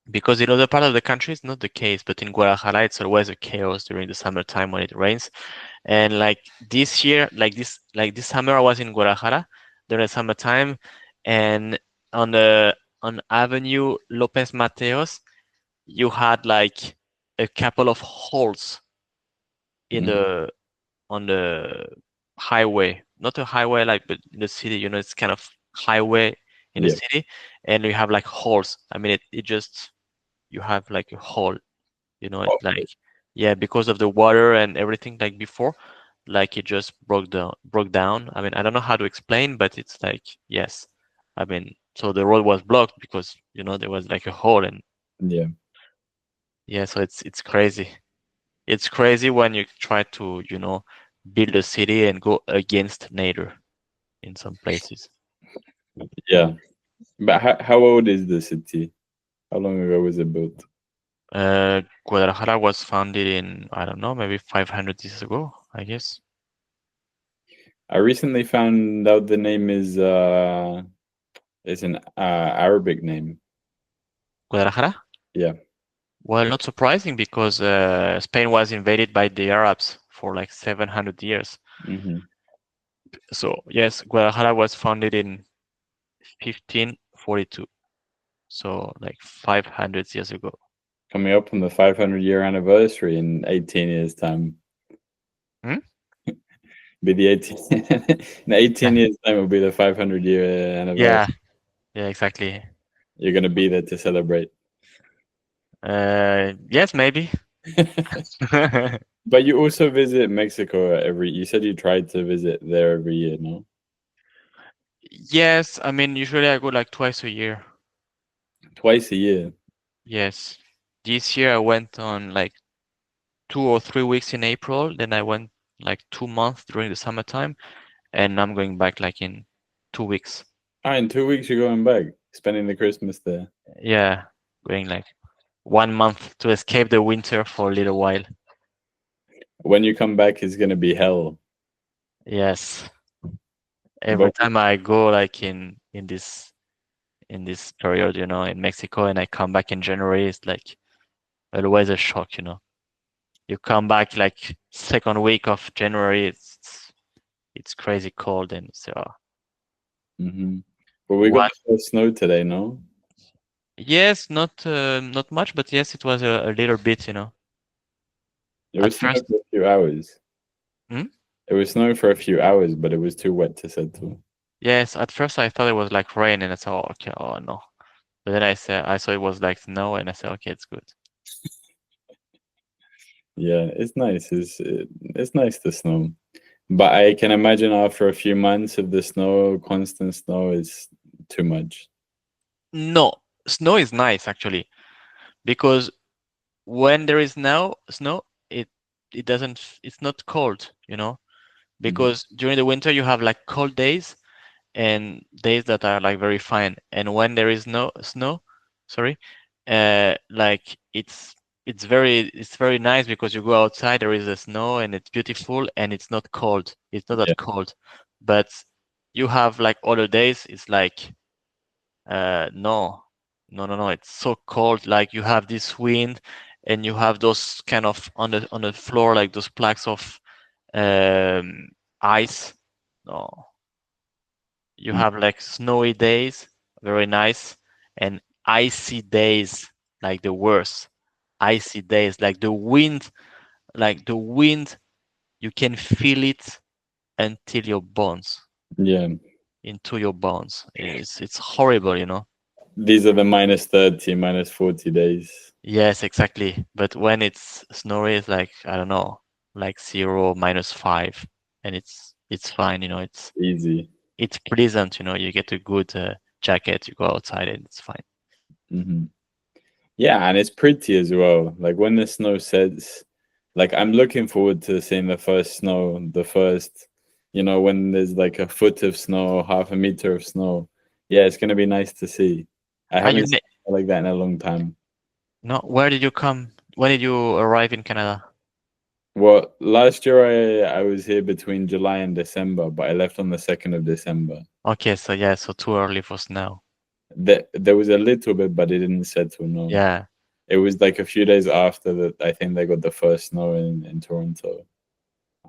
because in other part of the country it's not the case, but in Guadalajara it's always a chaos during the summertime when it rains. And like this year, like this summer, I was in Guadalajara during the summertime, and on the on Avenue Lopez Mateos, you had like a couple of holes in Mm. the on the highway, not a highway like, but in the city, it's kind of highway in the Yeah. city, and you have like holes. I mean, it just you have like a hole, it's like, Okay. yeah, because of the water and everything like before, like it just broke down. I mean, I don't know how to explain, but it's like, yes, I mean, so the road was blocked because there was like a hole, and Yeah. yeah, so it's crazy. It's crazy when you try to build a city and go against nature in some places. Yeah. But how old is the city? How long ago was it built? Guadalajara was founded in, I don't know, maybe 500 years ago, I guess. I recently found out the name is an Arabic name. Guadalajara? Yeah. Well, not surprising because Spain was invaded by the Arabs for like 700 years. Hmm. So, yes, Guadalajara was founded in 1542. So, like 500 years ago. Coming up on the 500-year anniversary in 18 years' time. Hmm? Be the 18 in 18 Yeah. years' time will be the 500-year anniversary. Yeah. Yeah, exactly. You're gonna be there to celebrate. Yes, maybe. But you also visit Mexico every. You said you tried to visit there every year, no? Yes, I mean, usually I go like twice a year. Twice a year. Yes. This year I went on like 2 or 3 weeks in April. Then I went like 2 months during the summertime, and I'm going back like in 2 weeks. Ah, in 2 weeks you're going back, spending the Christmas there. Yeah, going like 1 month to escape the winter for a little while. When you come back, it's gonna be hell. Yes. Every But time I go like in this period, in Mexico, and I come back in January, it's like always a shock. You come back like second week of January, it's crazy cold, and so hmm but we got one. the first snow today, no? Yes, not much, but yes, it was a little bit. It At was snowing first. for a few hours. Hmm? It was snowing for a few hours, but it was too wet to settle. Yes, at first I thought it was like rain, and I said, oh, okay, oh no. But then I saw it was like snow, and I said, okay, it's good. Yeah, it's nice. It's nice to snow. But I can imagine after a few months of the snow, constant snow is too much. No, snow is nice actually, because when there is now snow, it doesn't, it's not cold. Mhm. Because during the winter you have like cold days and days that are like very fine. And when there is no snow, sorry, like it's very nice because you go outside, there is a snow and it's beautiful and it's not cold. It's not Yeah. that cold. But you have like other days, it's like no, no, no, no. It's so cold. Like you have this wind, and you have those kind of on the floor, like those plaques of um, ice. No, you Mm. have like snowy days, very nice, and icy days, like the worst. Icy days, like the wind, you can feel it until your bones, Yeah. into your bones. It's horrible. These are the -30, -40 days. Yes, exactly. But when it's snowy, it's like, I don't know, like 0, -5, and it's fine. Easy. It's pleasant. You get a good jacket, you go outside, and it's fine. Hmm. Yeah, and it's pretty as well. Like when the snow sets, like I'm looking forward to seeing the first snow, the first, when there's like a foot of snow, half a meter of snow. Yeah, it's gonna be nice to see. I Are you haven't seen ne- it like that in a long time. no? Where did you come? When did you arrive in Canada? Well, last year I was here between July and December, but I left on the 2nd of December. Okay, so yeah, so too early for snow. There was a little bit, but it didn't settle. No, Yeah, it was like a few days after that. I think they got the first snow in Toronto.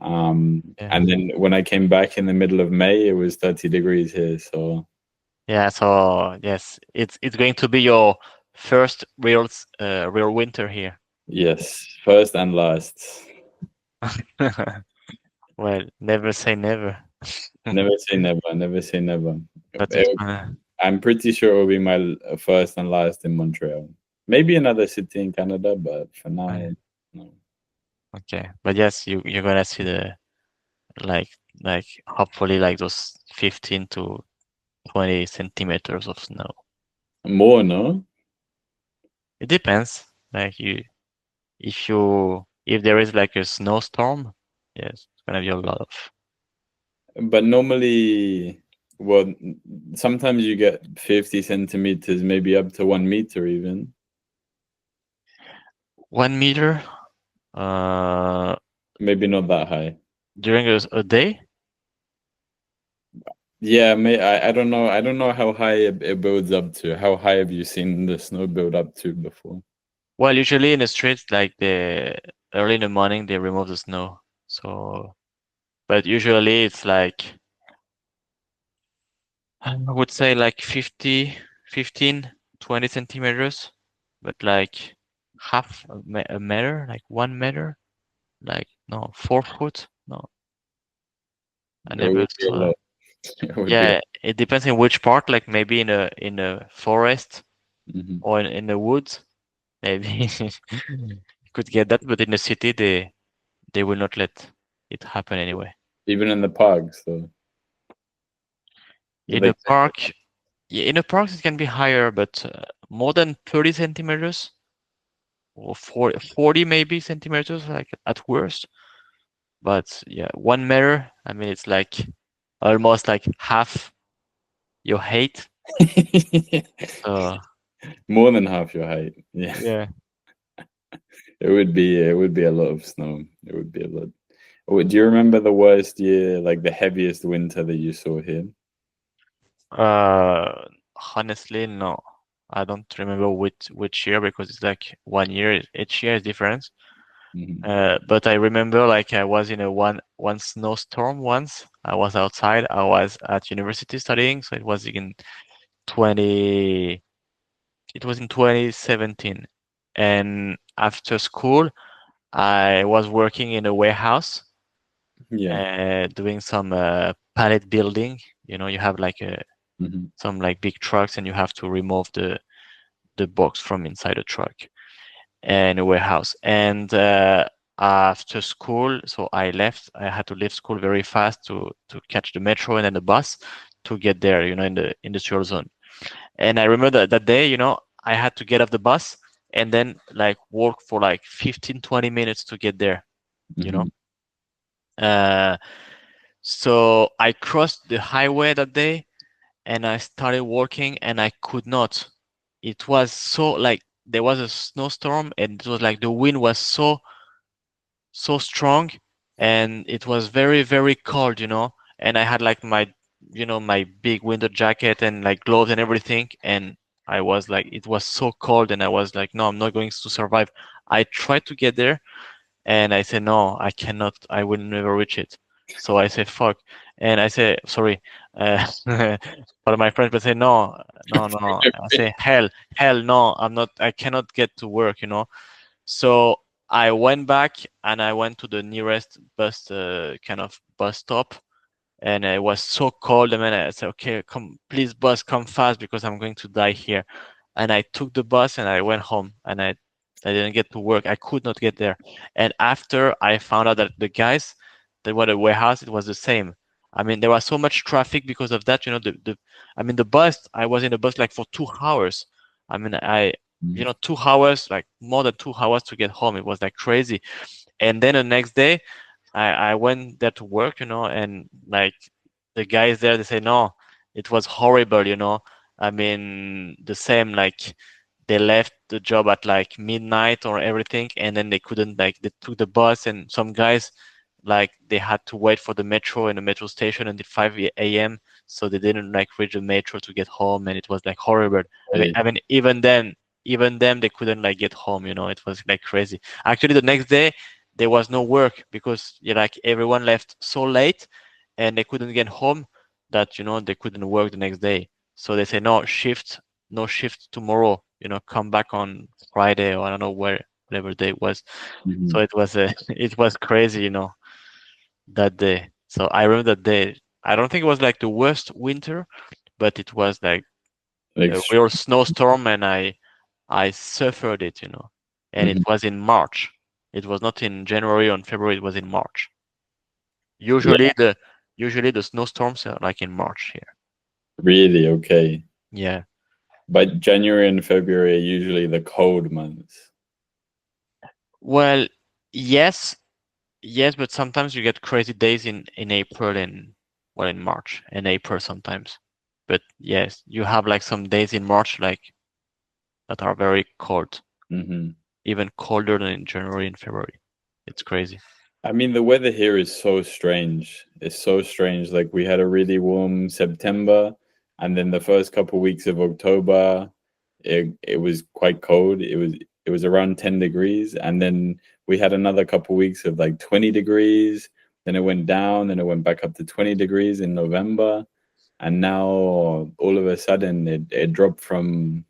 yeah, And then when I came back in the middle of May, it was 30 degrees here. So yeah. So yes, it's going to be your first real winter here. yes, first and last. Well, never say never. Never say never. Never say never. But it's It- I'm pretty sure it will be my first and last in Montreal. Maybe another city in Canada, but for now, no. okay. But yes, you're gonna see the like like hopefully like those 15 to 20 centimeters of snow. More, no? It depends. Like if there is like a snowstorm, Yes, it's gonna be a lot of But normally, well, sometimes you get 50 centimeters, maybe up to 1 meter even. 1 meter. Uh, Maybe not that high. during a day. Yeah, I don't know. I don't know how high it builds up to. How high have you seen the snow build up to before? Well, usually in the streets, like the early in the morning, they remove the snow. So, but usually it's like I would say like 50, 15, 20 centimeters, but like half a meter, like 1 meter, like no, 4 foot. No, I It never would be a saw. lot. It would be. Yeah, it depends in which part. Like maybe in a forest Mhm. or in the woods, maybe you could get that. But in the city, they will not let it happen anyway. Even in the parks, so do In they? a park, yeah, in a park it can be higher, but more than 30 centimeters or 40 maybe centimeters, like at worst. But yeah, 1 meter, I mean, it's like almost like half your height. So More than half your height. Yeah, yeah. it would be. It would be a lot of snow. It would be a lot. Oh, do you remember the worst year, like the heaviest winter that you saw here? Uh, Honestly, no. I don't remember which year because it's like 1 year. Each year is different. Hmm. But I remember like I was in a one snowstorm once. I was outside. I was at university studying, so 20 it was in 2017. And after school, I was working in a warehouse, Yeah. doing some pallet building. You know, you have like Hmm. some like big trucks, and you have to remove the box from inside the truck in a warehouse. And after school, so I left. I had to leave school very fast to catch the metro and then the bus to get there. You know, in the industrial zone. And I remember that day, I had to get off the bus and then like walk for like 15, 20 minutes to get there, you know. Hmm. Uh, so I crossed the highway that day and I started walking and I could not. It was so like there was a snowstorm and it was like the wind was so strong and it was very, very cold, and I had like my big winter jacket and like gloves and everything. And I was like, it was so cold and I was like, no, I'm not going to survive. I tried to get there and I said, no, I cannot, I will never reach it. So I said, fuck. And I said, sorry, but my friends would say, no, no, no, no. I say, hell, no, I cannot get to work. So I went back and I went to the nearest bus, kind of bus stop, and it was so cold. And then I said, "Okay, come, please, bus, come fast because I'm going to die here." And I took the bus and I went home, and I didn't get to work. I could not get there. And after I found out that the guys that were at the warehouse, it was the same. I mean, there was so much traffic because of that. I mean, the bus. I was in the bus like for 2 hours. I mean, 2 hours, like more than 2 hours to get home. It was like crazy. And then the next day, I went there to work, and like the guys there, they say, no, it was horrible. I mean, the same, like they left the job at like midnight or everything, and then they couldn't, like, they took the bus, and some guys, like, they had to wait for the metro in the metro station until 5 a.m. So they didn't like reach the metro to get home, and it was like horrible. I mean, even them, they couldn't like get home. It was like crazy. Actually, the next day there was no work because like everyone left so late, and they couldn't get home that they couldn't work the next day. So they say no shift tomorrow. Come back on Friday or I don't know whatever day it was. Hmm. So it was it was crazy, that day. So I remember that day. I don't think it was like the worst winter, but it was like a Like, real snowstorm, and I suffered it, and it mhm. was in March. It was not in January or in February. It was in March. Yeah, Usually the snowstorms are like in March here. really okay. Yeah. But January and February are usually the cold months. Well, yes, Yes, but sometimes you get crazy days in April and well in March and April sometimes. But yes, you have like some days in March like that are very cold, Hmm. even colder than in January and February. It's crazy. I mean, the weather here is so strange. It's so strange. Like we had a really warm September, and then the first couple weeks of October, it was quite cold. It was around 10 degrees, and then we had another couple weeks of like 20 degrees. Then it went down, then it went back up to 20 degrees in November, and now all of a sudden it dropped from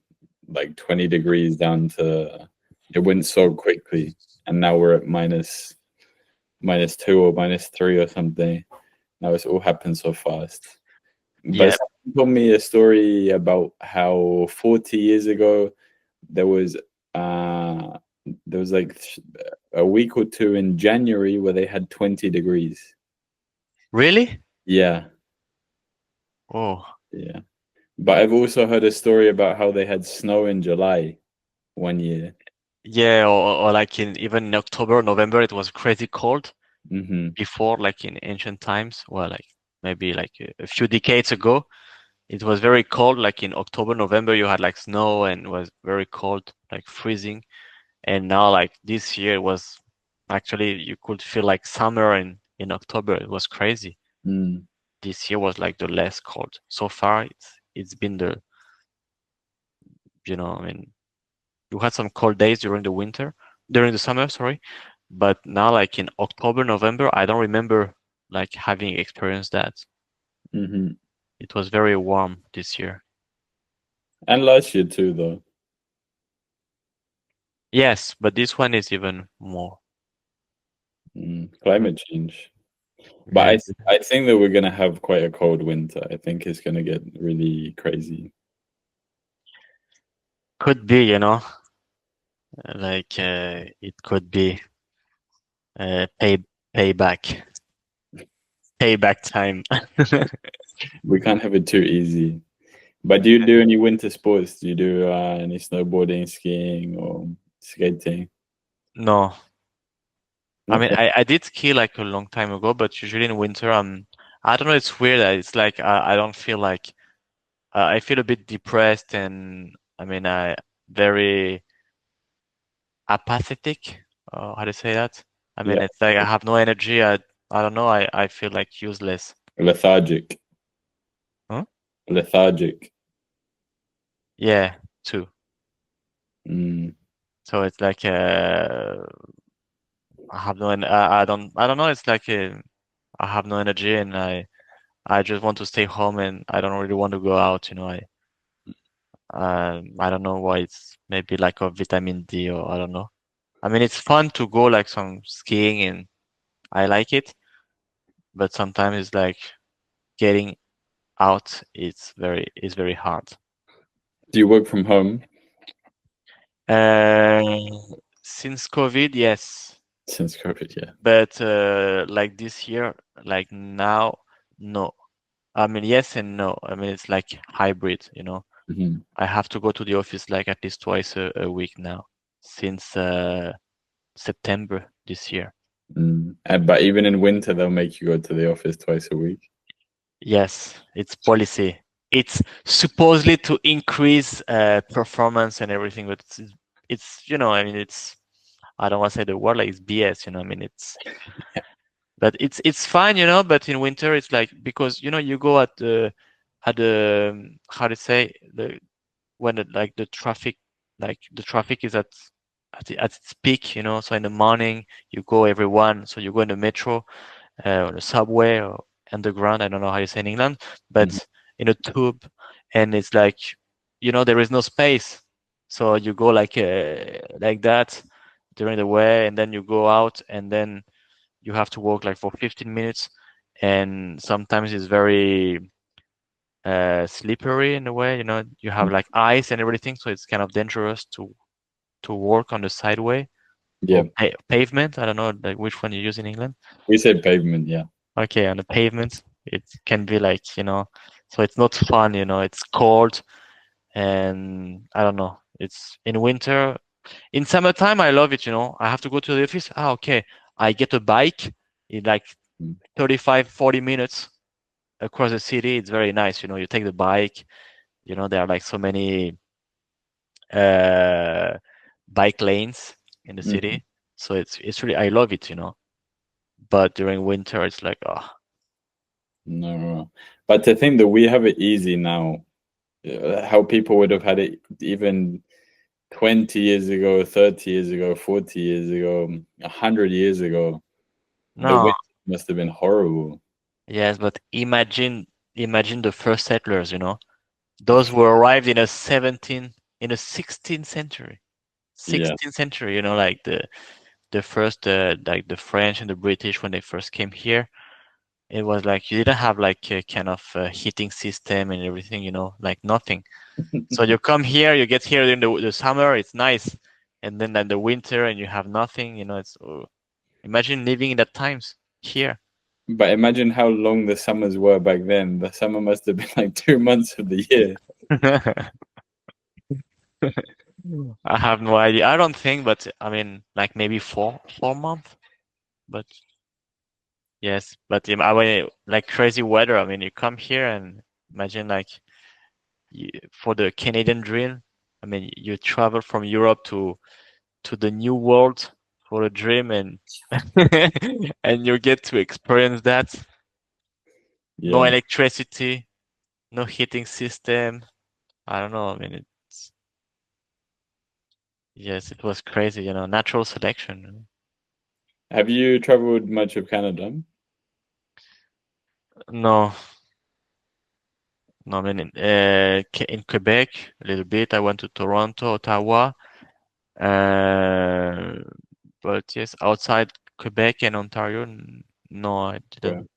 like 20 degrees down to it went so quickly, and now we're at -2 or -3 or something. Now it's all happened so fast. But Yeah, someone told me a story about how 40 years ago there was uh there was like a week or two in January where they had 20 degrees. really? Yeah, Oh, yeah. But I've also heard a story about how they had snow in July one year. yeah, or like in even in October, November, it was crazy cold Hmm. before, like in ancient times. Well, like maybe like a few decades ago, it was very cold. Like in October, November, you had like snow and it was very cold, like freezing. And now, like this year, it was actually you could feel like summer in October. It was crazy. Mm. This year was like the less cold. So far, it's been the I mean, you had some cold days during the summer, sorry. But now, like in October, November, I don't remember like having experienced that. Hmm. It was very warm this year. And last year too, though. Yes, but this one is even more. Climate change. But Yeah, I think that we're gonna have quite a cold winter. I think it's gonna get really crazy. could be, like it could be payback, payback time. We can't have it too easy. But do you do any winter sports? Do you do any snowboarding, skiing, or skating? No, I mean Okay. I did ski like a long time ago, but usually in winter I don't know. It's weird. It's like I don't feel like I feel a bit depressed and I mean I very apathetic. How to say that? I Yeah. mean it's like I have no energy. I don't know. I feel like useless. Lethargic. Huh? Lethargic. Yeah, too. Mm. So it's like I have no I don't know. It's like I have no energy and I just want to stay home and I don't really want to go out. I don't know why it's maybe lack of vitamin D or I don't know. I mean, it's fun to go like some skiing and I like it, but sometimes it's like getting out. It's very hard. Do you work from home Uh, since COVID, yes, since COVID? Yeah. but like this year, like now, no. I mean, yes and no. I mean, it's like hybrid. Hmm. I have to go to the office like at least twice a week now since September this year. But even in winter, they'll make you go to the office twice a week. Yes, it's policy. It's supposedly to increase performance and everything, but I mean, I don't want to say the word like it's BS, I mean, but it's fine, but in winter it's like because you go at the how to say the when like the traffic is at its peak, so in the morning you go everyone, so you go in the metro on the subway or underground. I don't know how you say in England, Mhm. but in a tube, and it's like there is no space, so you go like that during the way, and then you go out, and then you have to walk like for 15 minutes, and sometimes it's very slippery in a way. You have like ice and everything, so it's kind of dangerous to walk on the sideway Yeah. or pavement. I don't know like which one you use in England. We say pavement. Yeah. Okay, on the pavement, it can be like, so it's not fun, it's cold and I don't know. It's in winter. In summertime, I love it, I have to go to the office. Okay. I get a bike in like Mm. 35, 40 minutes across the city. It's very nice. You take the bike, there are like so many uh, bike lanes in the Mhm. city. So it's really, I love it. But during winter, it's like, oh, No, no, no. But to think that we have it easy now, how people would have had it even 20 years ago, 30 years ago, 40 years ago, 100 years ago, the no, winter must have been horrible. yes, but imagine the first settlers. Those who arrived in the 16th century. Yeah. 16th century, like the first like the French and the British when they first came here. It was like you didn't have like a kind of heating system and everything, like nothing. So you come here, you get here in the summer, it's nice, and then the winter and you have nothing. It's imagine living in that times here. But imagine how long the summers were back then. The summer must have been like 2 months of the year. I have no idea. I don't think, but I mean, like maybe four months. But yes, but I mean, like crazy weather. I mean, you come here and imagine like for the Canadian dream. I mean, you travel from Europe to the new world for a dream, and and you get to experience that. No Yeah. electricity, no heating system. I don't know. I mean, yes, it was crazy. Natural selection. Have you traveled much of Canada? No, no. I mean, in Quebec a little bit. I went to Toronto, Ottawa. Uh, but yes, outside Quebec and Ontario, no, I Yeah. didn't.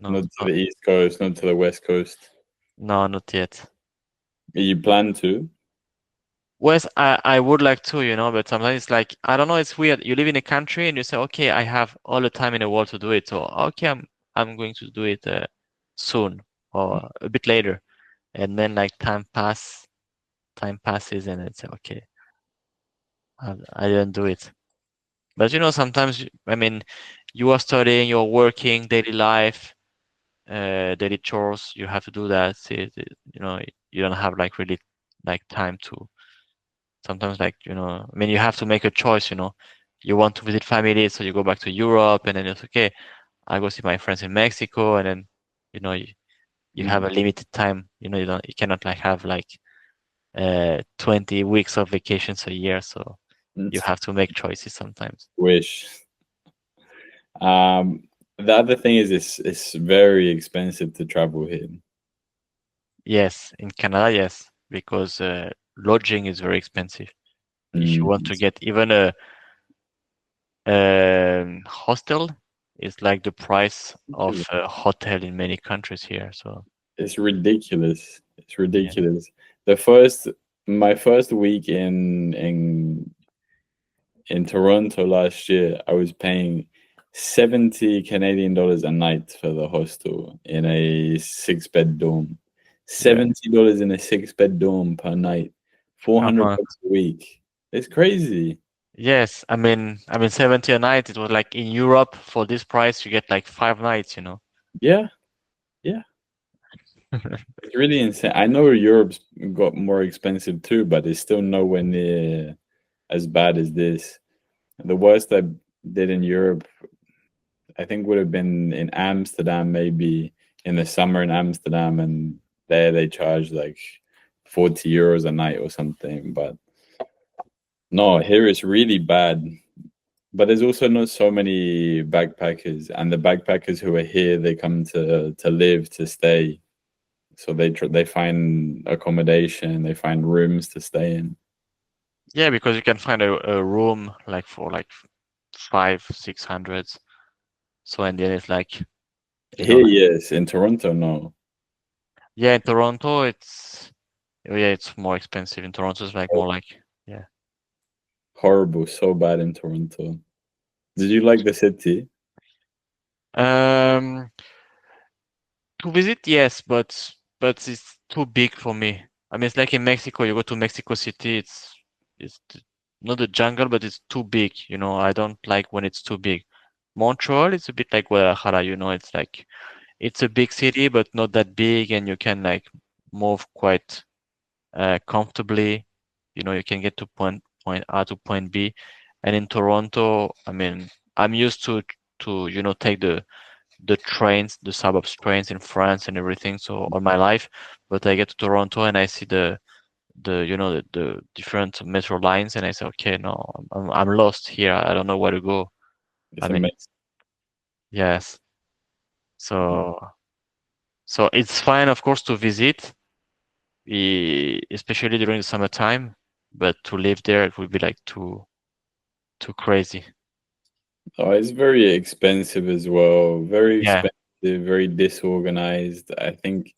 No, Not to the East Coast, not to the West Coast. no, not yet. You plan to? Wes, I would like to, but sometimes it's like, I don't know, it's weird. You live in a country and you say, okay, I have all the time in the world to do it. So, okay, I'm going to do it soon or a bit later. And then like time passes and it's okay, I didn't do it. But sometimes, I mean, you are studying, you're working, daily life, daily chores, you have to do that. You don't have like really like time to sometimes like, I mean, you have to make a choice. You want to visit family, so you go back to Europe and then it's okay. I go see my friends in Mexico and then, you have Mhm. a limited time. You cannot like have like 20 weeks of vacations a year. So you have to make choices sometimes. Wish. Um, the other thing is it's very expensive to travel here. Yes, in Canada, yes, because lodging is very expensive. If you want Mm. to get even a hostel, it's like the price of a hotel in many countries here. So It's ridiculous. It's yeah. ridiculous. The first My first week in Toronto last year, I was paying 70 Canadian dollars a night for the hostel in a six-bed dorm. Yeah. $70 in a six-bed dorm per night. 400 Uh-huh. bucks a week. It's crazy. Yes, I mean 70 a night. It was like in Europe for this price you get like 5 nights. Yeah, yeah. It's really insane. I know Europe's got more expensive too, but it's still nowhere near as bad as this. The worst I did in Europe, I think, would have been in Amsterdam, maybe in the summer in Amsterdam, and there they charge like 40 euros a night or something. But no, here it's really bad. But there's also not so many backpackers, and the backpackers who are here, they come to live, to stay. So they find accommodation, they find rooms to stay in. Yeah, because you can find a room like for like five, 600. So and then it's like, Here, like yes. In Toronto, no. yeah, in Toronto it's more expensive. In Toronto it's like more like yeah. Horrible, so bad in Toronto. Did you like the city? Um, to visit, yes, but it's too big for me. I mean, it's like in Mexico. You go to Mexico City, it's not a jungle, but it's too big. I don't like when it's too big. Montreal is a bit like Guadalajara, it's like it's a big city, but not that big, and you can like move quite comfortably. You can get to point A to point B. And in Toronto, I mean, I'm used to take the trains, the suburbs trains in France and everything, so all my life. But I get to Toronto and I see the different metro lines, and I say, okay, no, I'm lost here. I don't know where to go. I It's mean, amazing. yes. So it's fine, of course, to visit, especially during the summertime. But to live there, it would be like too crazy. Oh, it's very expensive as well. Very Yeah. expensive, very disorganized. I think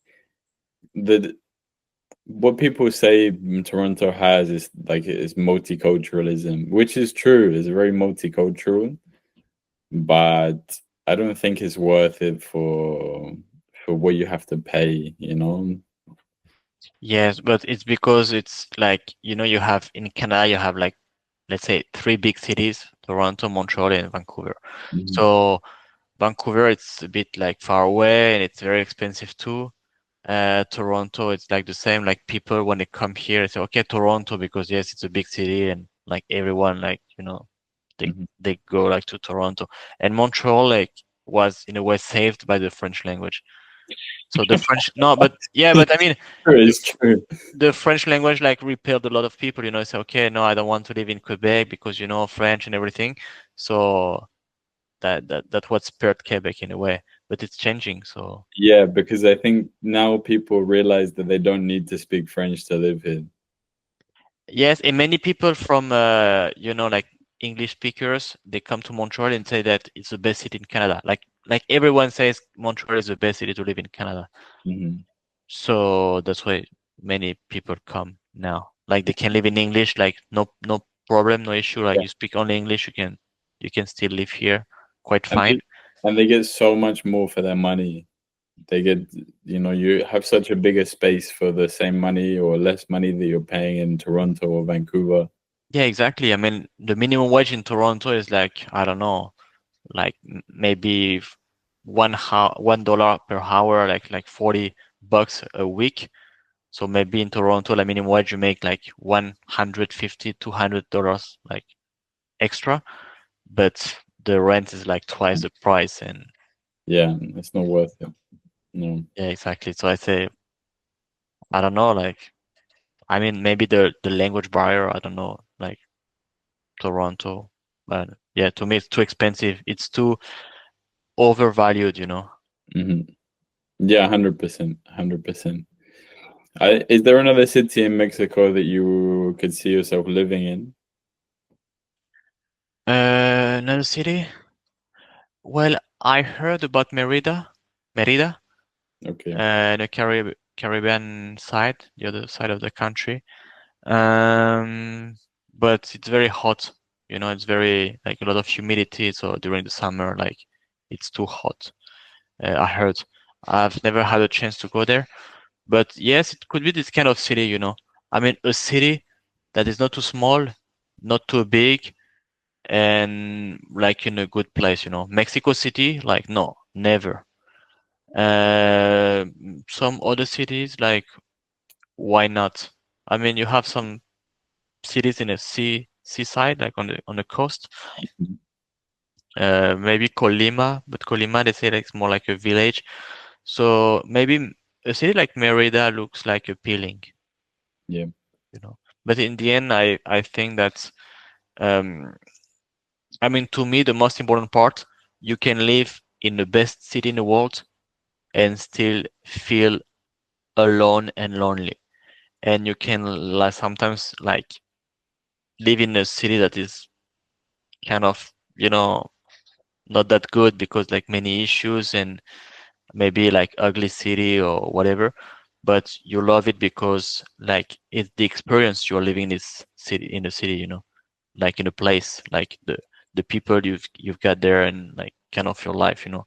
that what people say Toronto has is like is multiculturalism, which is true. It's very multicultural, but I don't think it's worth it for what you have to pay, you know? Yes, but it's because it's like, you have in Canada, you have like, let's say, three big cities, Toronto, Montreal, and Vancouver. Mhm, So Vancouver, it's a bit like far away and it's very expensive too. Toronto, it's like the same. Like people, when they come here, they say, okay, Toronto, because yes, it's a big city and like everyone, like, they, mhm. they go like to Toronto. And Montreal, like, was in a way saved by the French language. So the French, no, but yeah, but I mean, the It's true. the French language like repelled a lot of people, say, okay, no, I don't want to live in Quebec because French and everything. So that what spared Quebec in a way, but it's changing. So Yeah, because I think now people realize that they don't need to speak French to live here. yes, and many people from like English speakers, they come to Montreal and say that it's the best city in Canada. Like everyone says Montreal is the best city to live in Canada. Mhm. So that's why many people come now. Like they can live in English, like no problem, no issue. Like Yeah. you speak only English, you can still live here quite And fine. they get so much more for their money. They get, you have such a bigger space for the same money or less money that you're paying in Toronto or Vancouver. Yeah, exactly. I mean, the minimum wage in Toronto is like, I don't know, like maybe $1 per hour, like $40 a week. So maybe in Toronto, like minimum wage, you make like 150, $200 like extra, but the rent is like twice the price. And Yeah, it's not worth it. No. yeah, exactly. So I say, I don't know, like, I mean, maybe the language barrier, I don't know, like Toronto, but yeah, to me, it's too expensive. It's too overvalued. Hmm. Yeah, 100%. 100%. Is there another city in Mexico that you could see yourself living in? Another city? Well, I heard about Merida, Okay. the Caribbean side, the other side of the country. Um, but it's very hot. It's very like a lot of humidity. So during the summer, like it's too hot. I heard. I've never had a chance to go there, but yes, it could be this kind of city. I mean, a city that is not too small, not too big, and like in a good place. Mexico City, like no, never. Uh, some other cities, like why not? I mean, you have some cities in a seaside, like on the coast. Mhm. Maybe Colima, but Colima they say like it's more like a village. So maybe a city like Merida looks like appealing, Yeah. you know. But in the end, I think that um, I mean, to me, the most important part, you can live in the best city in the world and still feel alone and lonely. And you can like sometimes like live in a city that is kind of, not that good because like many issues and maybe like ugly city or whatever, but you love it because like it's the experience you're living in the city, like in a place, like the people you've got there and like kind of your life. Hmm.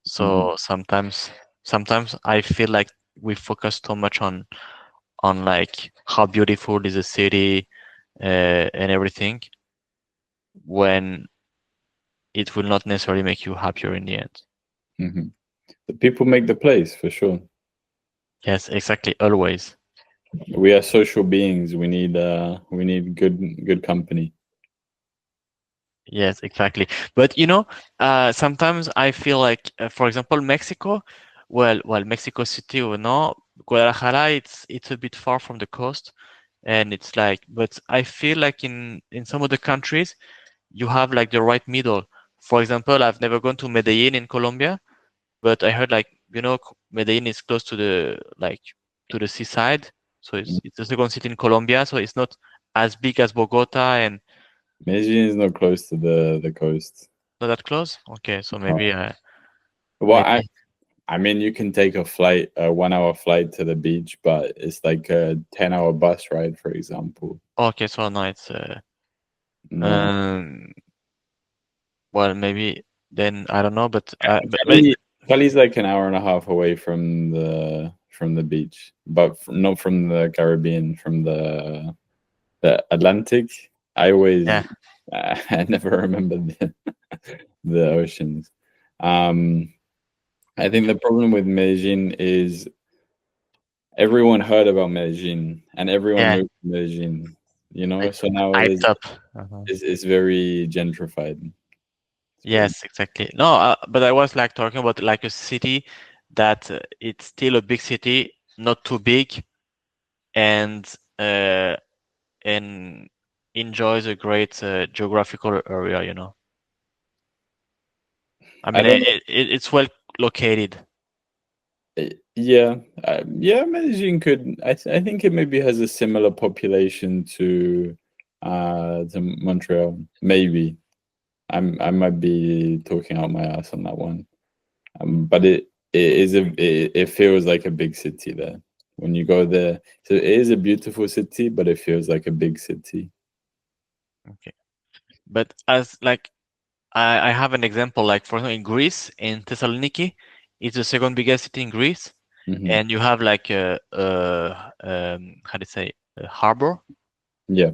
So sometimes I feel like we focus too much on like how beautiful is a city and everything when it will not necessarily make you happier in the end. Hmm. The people make the place for sure. Yes, exactly. Always. We are social beings. We need good company. Yes, exactly. But sometimes I feel like, for example, Mexico. Well, Mexico City or no, Guadalajara. It's a bit far from the coast, and it's like. But I feel like in some of the countries, you have like the right middle. For example, I've never gone to Medellin in Colombia, but I heard like Medellin is close to the seaside, so it's the second city in Colombia, so it's not as big as Bogota and Medellin is not close to the coast. not that close. Okay, so No. maybe Well, maybe I mean, you can take a flight, a 1 hour flight to the beach, but it's like a 10 hour bus ride, for example. okay, so no, it's No, um well maybe then I don't know, but Cali's like an hour and a half away from the beach, but not from the Caribbean, from the Atlantic. I always, yeah, I never remember the oceans. Um, I think the problem with Medellin is everyone heard about Medellin and everyone yeah, moved to Medellin, like so now hyped up. Uh-huh. it's very gentrified. It's very, Yes, exactly. No, but I was like talking about like a city that it's still a big city, not too big, and uh, and enjoys a great geographical area. I I mean, don't know. it's well located. Yeah, yeah, Medellin could. I think it maybe has a similar population to Montreal. Maybe I might be talking out my ass on that one. But it feels like a big city there when you go there. So it is a beautiful city, but it feels like a big city. Okay, but as like I have an example, like for example, in Greece, in Thessaloniki, it's the second biggest city in Greece, Hmm. and you have like how do you say, a harbor. Yeah.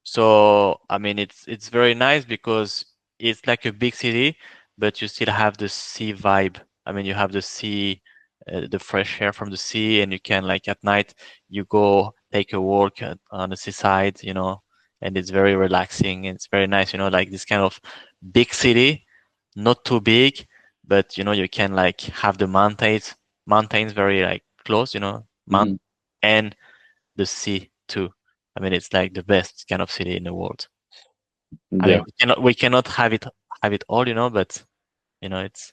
So I mean, it's very nice because it's like a big city, but you still have the sea vibe. I mean, you have the sea, the fresh air from the sea, and you can like at night you go take a walk on the seaside, and it's very relaxing. It's very nice, like this kind of big city, not too big, but you can like have the mountains very like close, mount Hmm. and the sea too. I mean, it's like the best kind of city in the world. I mean, Yeah. we cannot have it all, but it's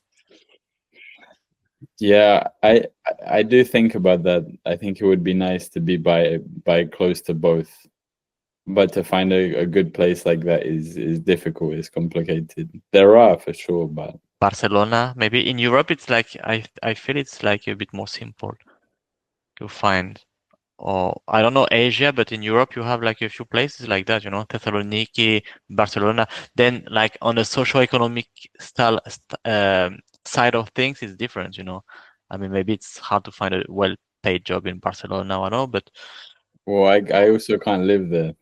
Yeah, I do think about that. I think it would be nice to be by close to both, but to find a good place like that is difficult. It's complicated. There are for sure, but Barcelona. Maybe in Europe, it's like I feel it's like a bit more simple to find. Or I don't know Asia, but in Europe you have like a few places like that, Thessaloniki, Barcelona. Then like on the socio-economic side of things, it's different, I mean, maybe it's hard to find a well-paid job in Barcelona. I don't know, but well, I also can't live there.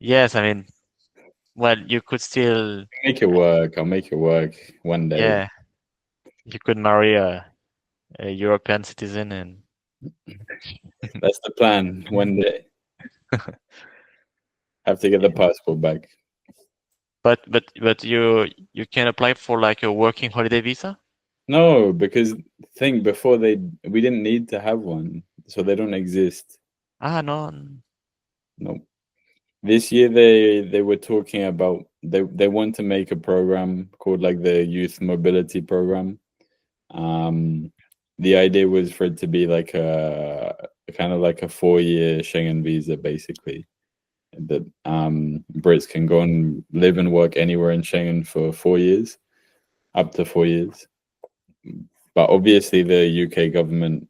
yes, I mean, well, you could still, Make it work. I'll make it work one day. yeah, you could marry a European citizen and That's the plan. One day, have to get the yeah. passport back. But you can apply for like a working holiday visa. No, because think before we didn't need to have one, so they don't exist. Ah, no. No. This year they were talking about they want to make a program called like the Youth Mobility Program. Um, the idea was for it to be like a kind of like a 4 year Schengen visa, basically. That Brits can go and live and work anywhere in Schengen for 4 years, up to 4 years. But obviously, the UK government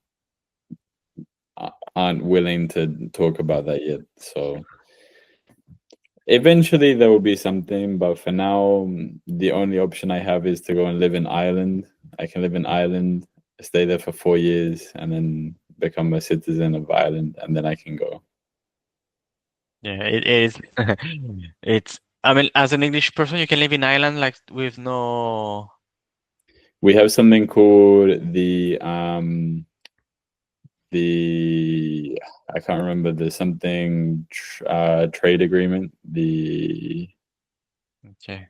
aren't willing to talk about that yet. So eventually there will be something, but for now, the only option I have is to go and live in Ireland. I can live in Ireland, stay there for 4 years, and then become a citizen of Ireland, and then I can go. Yeah, it is. It's I mean, as an English person, you can live in Ireland like with no. We have something called the I can't remember the something trade agreement. The Okay.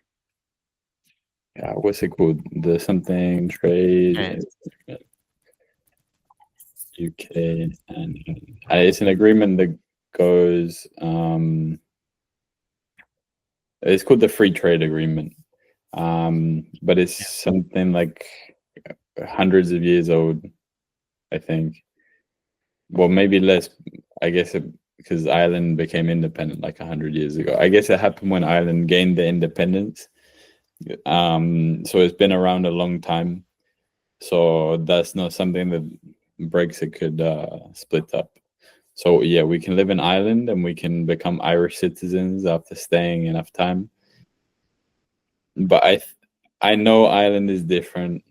what's it called? The something Okay. trade UK and it's an agreement that goes. It's called the free trade agreement, but it's Yeah. something like hundreds of years old, I think. Well, maybe less. I guess because Ireland became independent like 100 years ago. I guess it happened when Ireland gained their independence. So it's been around a long time. So that's not something that Brexit could split up. So yeah, we can live in Ireland and we can become Irish citizens after staying enough time. But I know Ireland is different.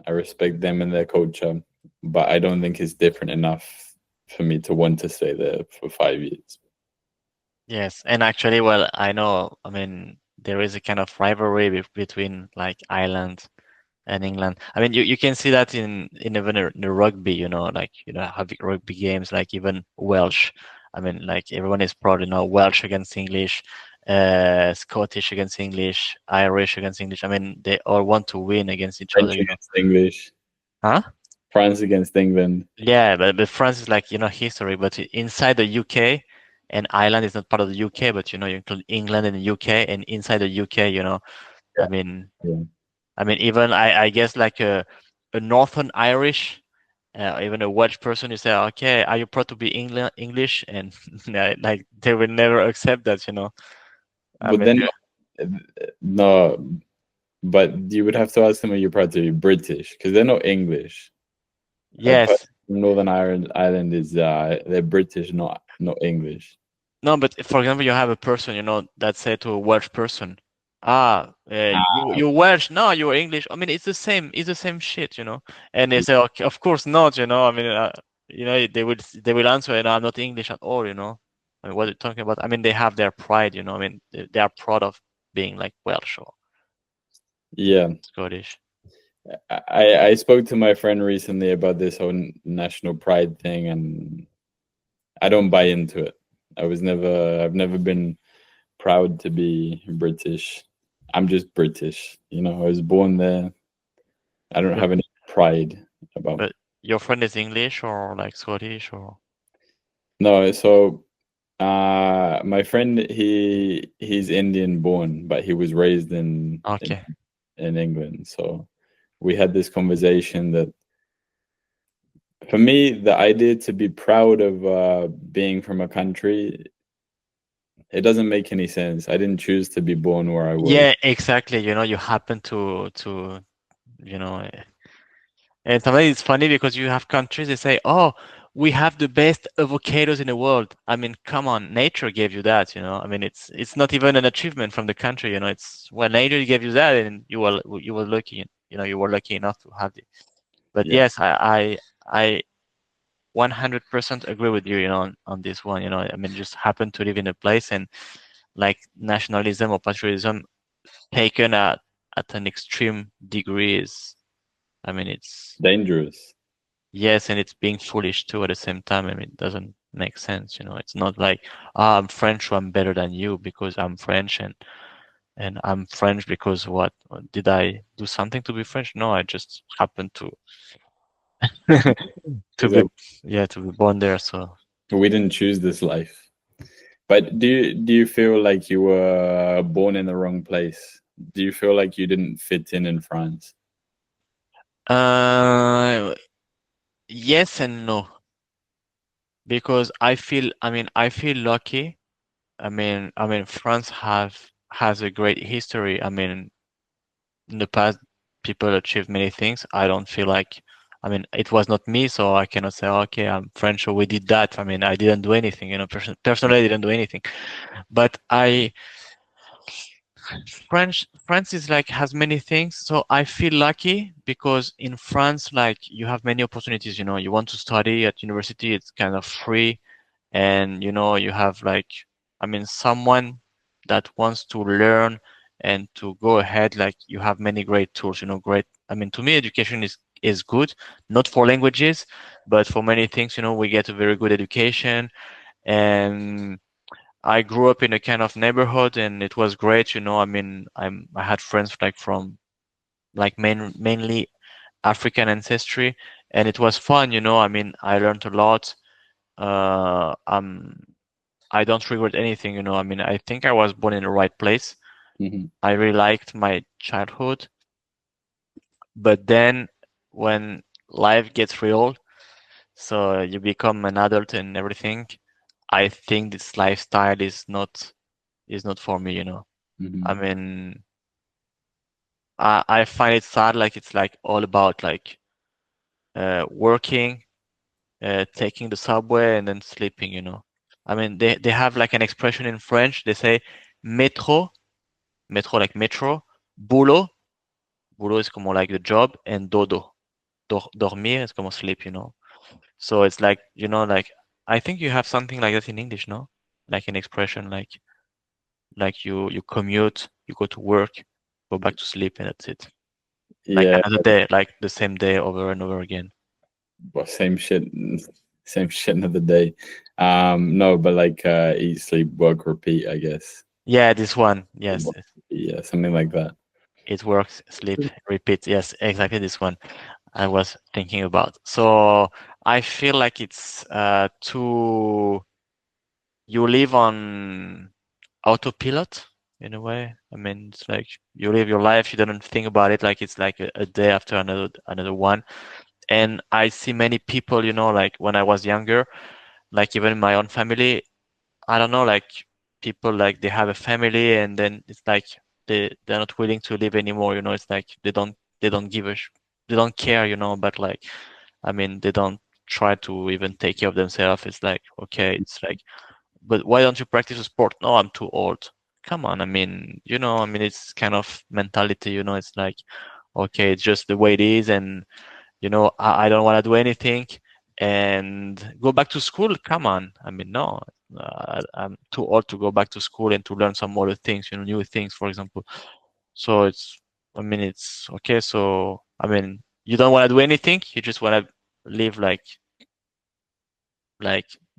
I respect them and their culture, but I don't think it's different enough for me to want to stay there for 5 years. Yes, and actually, well, I know. I mean, there is a kind of rivalry between like Ireland and England. I mean, you can see that in even in the rugby, like having rugby games, like even Welsh. I mean, like everyone is proud, Welsh against English, Scottish against English, Irish against English. I mean, they all want to win against each other, French against English, Huh? France against England. Yeah, but France is like, history, but inside the UK, and Ireland is not part of the UK, but you include England and the UK, and inside the UK, I mean, Yeah. even I guess like a Northern Irish, even a Welsh person, you say, okay, are you proud to be English? And like they will never accept that. I But mean, then, no, but you would have to ask them are you proud to be British because they're not English. A person yes, from Northern Ireland is they're British, not English. no, but for example, you have a person, that say to a Welsh person, you're Welsh, no, you're English. I mean, it's the same shit. And they say, okay, of course not. I mean, they will answer, I'm not English at all. I mean, what are you talking about? I mean, they have their pride. I mean, they are proud of being like Welsh or Yeah, Scottish. I spoke to my friend recently about this whole national pride thing, and I don't buy into it. I've never been proud to be British. I'm just British. I was born there. I don't But have any pride about. but your friend is English or like Scottish or No, so my friend he's Indian born, but he was raised okay. in England. So we had this conversation that for me, the idea to be proud of being from a country, it doesn't make any sense. I didn't choose to be born where I was. Yeah, exactly. You happen to you know And sometimes it's funny because you have countries they say, "Oh, we have the best avocados in the world." I mean, come on, nature gave you that. I mean, it's not even an achievement from the country. It's well, nature gave you that, and you were lucky. You were lucky enough to have it. But Yeah, yes, I 100% agree with you. On this one. I mean, just happen to live in a place and like nationalism or patriotism taken at an extreme degree is. I mean, it's. dangerous. Yes, and it's being foolish too at the same time. I mean, it doesn't make sense. It's not like, I'm French, so I'm better than you because I'm French, and I'm French because what? Did I do something to be French? No, I just happened to to be Exactly. yeah, to be born there. So We didn't choose this life. But do you feel like you were born in the wrong place? Do you feel like you didn't fit in France? uh yes and no. Because I feel lucky. I mean France has a great history. I mean, in the past, people achieved many things. I don't feel like, it was not me, so I cannot say, okay, I'm French, or we did that. I mean, I didn't do anything, personally, I didn't do anything. But France is like, has many things. So I feel lucky because in France, like, you have many opportunities, you want to study at university, it's kind of free. And, you have like, someone. that wants to learn and to go ahead, like you have many great tools, great. I mean, to me, education is good, not for languages, but for many things, we get a very good education. And I grew up in a kind of neighborhood and it was great, I mean, I had friends like from like mainly African ancestry, and it was fun, I mean, I learned a lot. Uh, um, I don't regret anything, I mean, I think I was born in the right place. Hmm. I really liked my childhood, but then when life gets real, so you become an adult and everything, I think this lifestyle is not for me, I Hmm. mean, I find it sad, like it's like all about like working, taking the subway and then sleeping, I mean, they have like an expression in French. They say métro, métro like metro, boulot, boulot is como like the job, and dodo, dormir is como sleep, So it's like, like I think you have something like that in English, no? Like an expression like you commute, you go to work, go back to sleep, and that's it. Like Yeah, another day, like the same day over and over again. well, same shit another day. No, but like eat, sleep, work, repeat, I guess. Yeah, this one. Yes, Yeah, something like that. it works, sleep, repeat. Yes, exactly this one I was thinking about. So I feel like it's too you live on autopilot in a way. I mean, it's like you live your life, you don't think about it like it's like a day after another one. And I see many people, like when I was younger, like even in my own family, I don't know, like people like they have a family and then it's like they're not willing to live anymore, it's like they don't give they don't care, but like I mean they don't try to even take care of themselves. It's like, okay, it's like, but why don't you practice a sport? No, I'm too old. Come on, I mean, I mean it's kind of mentality, it's like, okay, it's just the way it is, and I don't want to do anything and go back to school. Come on. I mean, no, I'm too old to go back to school and to learn some other things, new things, for example. So I mean, it's okay. So, I mean, you don't want to do anything. You just want to live like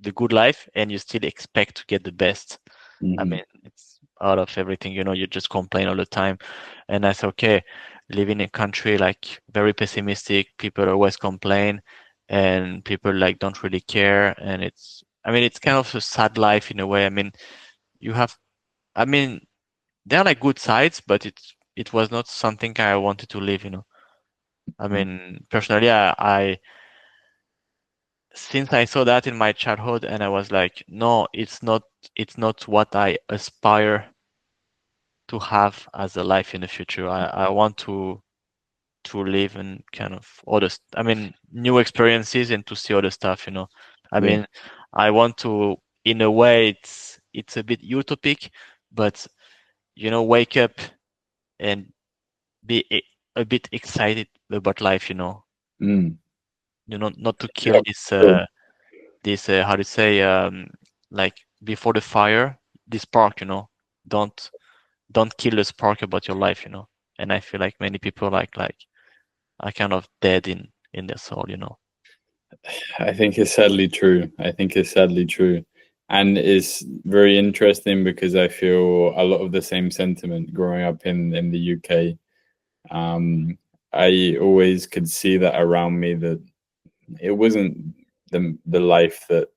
the good life and you still expect to get the best. I Hmm. mean, it's out of everything, you just complain all the time. And that's okay. Living in a country like very pessimistic, people always complain and people like don't really care. And I mean, it's kind of a sad life in a way. I mean, you have, I mean, there are like good sides, but it was not something I wanted to live. I mean, personally, since I saw that in my childhood and I was like, no, it's not what I aspire to have as a life in the future. I want to live in kind of I mean, new experiences and to see other stuff. I Yeah. mean, I want to, in a way, it's a bit utopic, but wake up and be a bit excited about life. Mm. Not to kill Yeah, this how to say like before the fire, this spark. Don't don't kill the spark about your life. And I feel like many people like are kind of dead in their soul. I think it's sadly true. I think it's sadly true. And it's very interesting because I feel a lot of the same sentiment growing up in the UK. Um, I always could see that around me that it wasn't the life that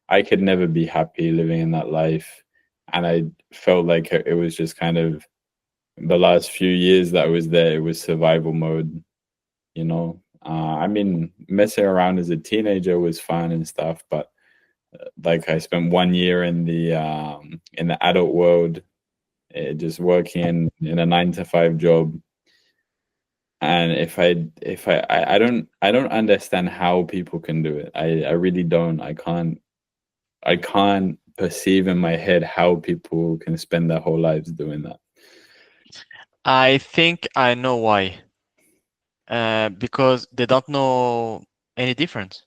I could never be happy living in that life. And I felt like it was just kind of the last few years that I was there, it was survival mode, you know. I mean, messing around as a teenager was fun and stuff, but like I spent 1 year in the adult world, just working in a 9 to 5 job. And if I don't understand how people can do it. I really don't. I can't perceive in my head how people can spend their whole lives doing that. I think I know why. Because they don't know any difference.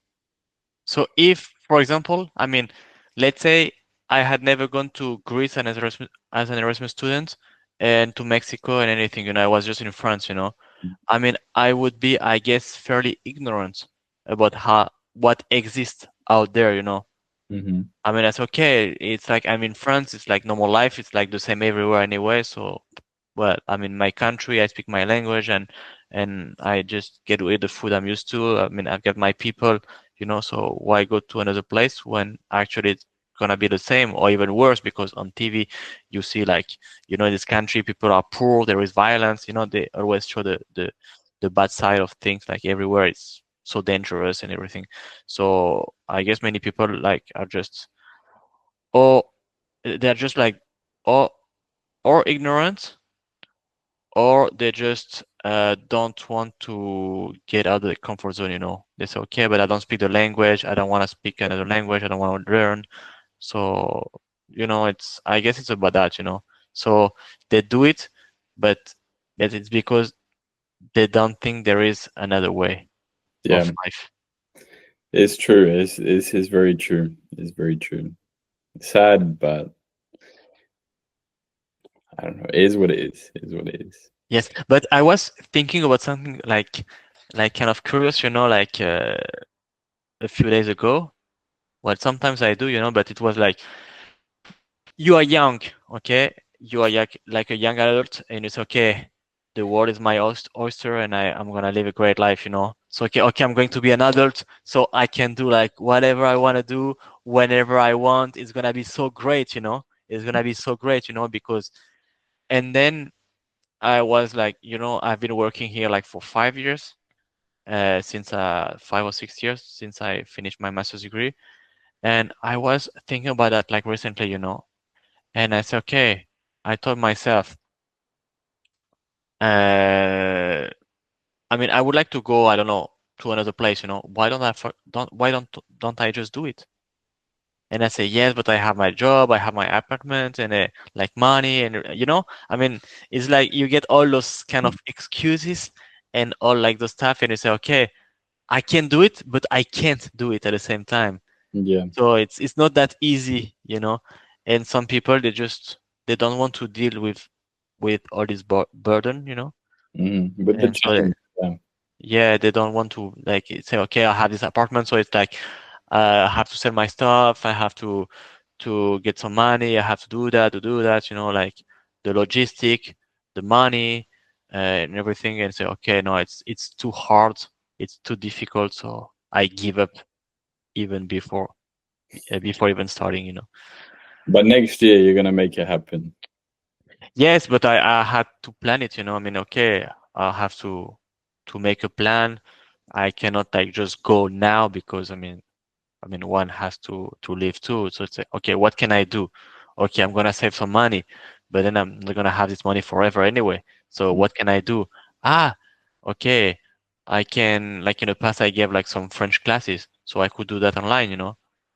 So if, for example, I mean, let's say I had never gone to Greece as an Erasmus student and to Mexico and anything, I was just in France. I mean, I would be, I guess, fairly ignorant about what exists out there. Mm-hmm. I mean, that's okay. It's like I'm in France. It's like normal life. It's like the same everywhere anyway. So, well, I'm in my country. I speak my language, and I just get to eat the food I'm used to. I mean, I've got my people. So why go to another place when actually it's gonna be the same or even worse? Because on TV, you see like, in this country, people are poor. There is violence. They always show the bad side of things. Like everywhere, it's so dangerous and everything. So I guess many people like are just or they're just like or or ignorant or they just don't want to get out of the comfort zone. They say, okay, but I don't speak the language, I don't want to speak another language, I don't want to learn. So it's, I guess it's about that. So they do it, but it's because they don't think there is another way of Yeah, life. it's true. It's very true. It's very true. Sad, but I don't know. It is what it is. It is what it is. Yes, but I was thinking about something like kind of curious, like a few days ago. Well, sometimes I do, but it was like you are young, okay? You are like a young adult, and it's okay. The world is my oyster, and I'm gonna live a great life. So okay, I'm going to be an adult, so I can do like whatever I want to do whenever I want. It's gonna be so great. It's gonna be so great, because and then I was like, I've been working here like for 5 years, since 5 or 6 years since I finished my master's degree. And I was thinking about that like recently, and I said, okay, I told myself, uh, I mean, I would like to go, I don't know, to another place. Why don't I, why don't I just do it? And I say, yes, but I have my job, I have my apartment and like money and I mean, it's like you get all those kind of excuses and all like the stuff and you say, okay, I can do it, but I can't do it at the same time. Yeah. So it's not that easy. And some people they don't want to deal with all this burden. With the And so challenge. Yeah. yeah, they don't want to like say, okay, I have this apartment, so it's like I have to sell my stuff, I have to get some money, I have to do that, like the logistic, the money, and everything, and say, okay, no, it's too hard, it's too difficult, so I give up even before even starting. But next year you're gonna make it happen. Yes, but I had to plan it. I mean, okay, I have to make a plan. I cannot like just go now because I mean one has to live too. So it's like, okay, what can I do? Okay, I'm gonna save some money, but then I'm not gonna have this money forever anyway. So what can I do? Ah, okay, I can like in the past I gave like some French classes, so I could do that online.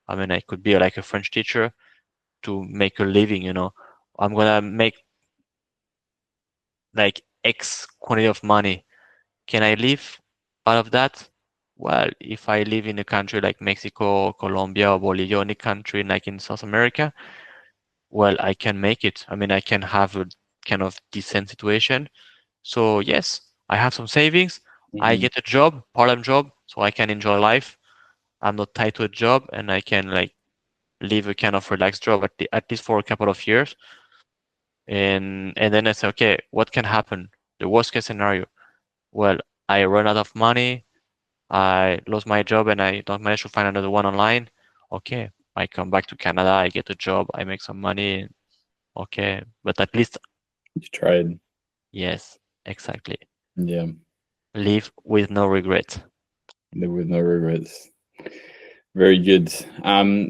I mean, I could be like a French teacher to make a living. I'm gonna make like X quantity of money. Can I live out of that? Well, if I live in a country like Mexico, Colombia, or Bolivia, any country like in South America, well, I can make it. I mean, I can have a kind of decent situation. So yes, I have some savings. I Hmm. get a job, part-time job, so I can enjoy life. I'm not tied to a job, and I can like live a kind of relaxed job at least for a couple of years. And then I say, okay, what can happen? The worst case scenario. Well, I run out of money, I lost my job and I don't manage to find another one online. Okay, I come back to Canada, I get a job, I make some money. Okay, but at least, You tried. yes, exactly. Yeah. Live with no regret. Live with no regrets. Very good.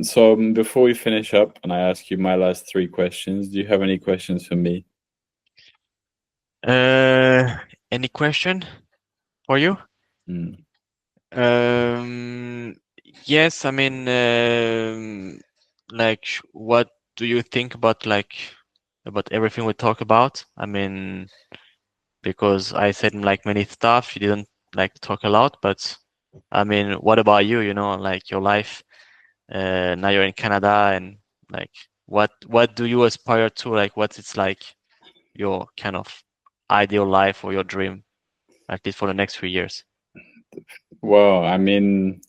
So before we finish up and I ask you my last three questions, do you have any questions for me? Uh, any question for you? Mm. Um, yes, I mean, like, what do you think about about everything we talk about? I mean, because I said like many stuff. You didn't like talk a lot, but I mean, what about you? Like your life. Now you're in Canada, and like. What do you aspire to? Like, what's it's like your kind of ideal life or your dream, at least for the next 3 years? Well, I mean,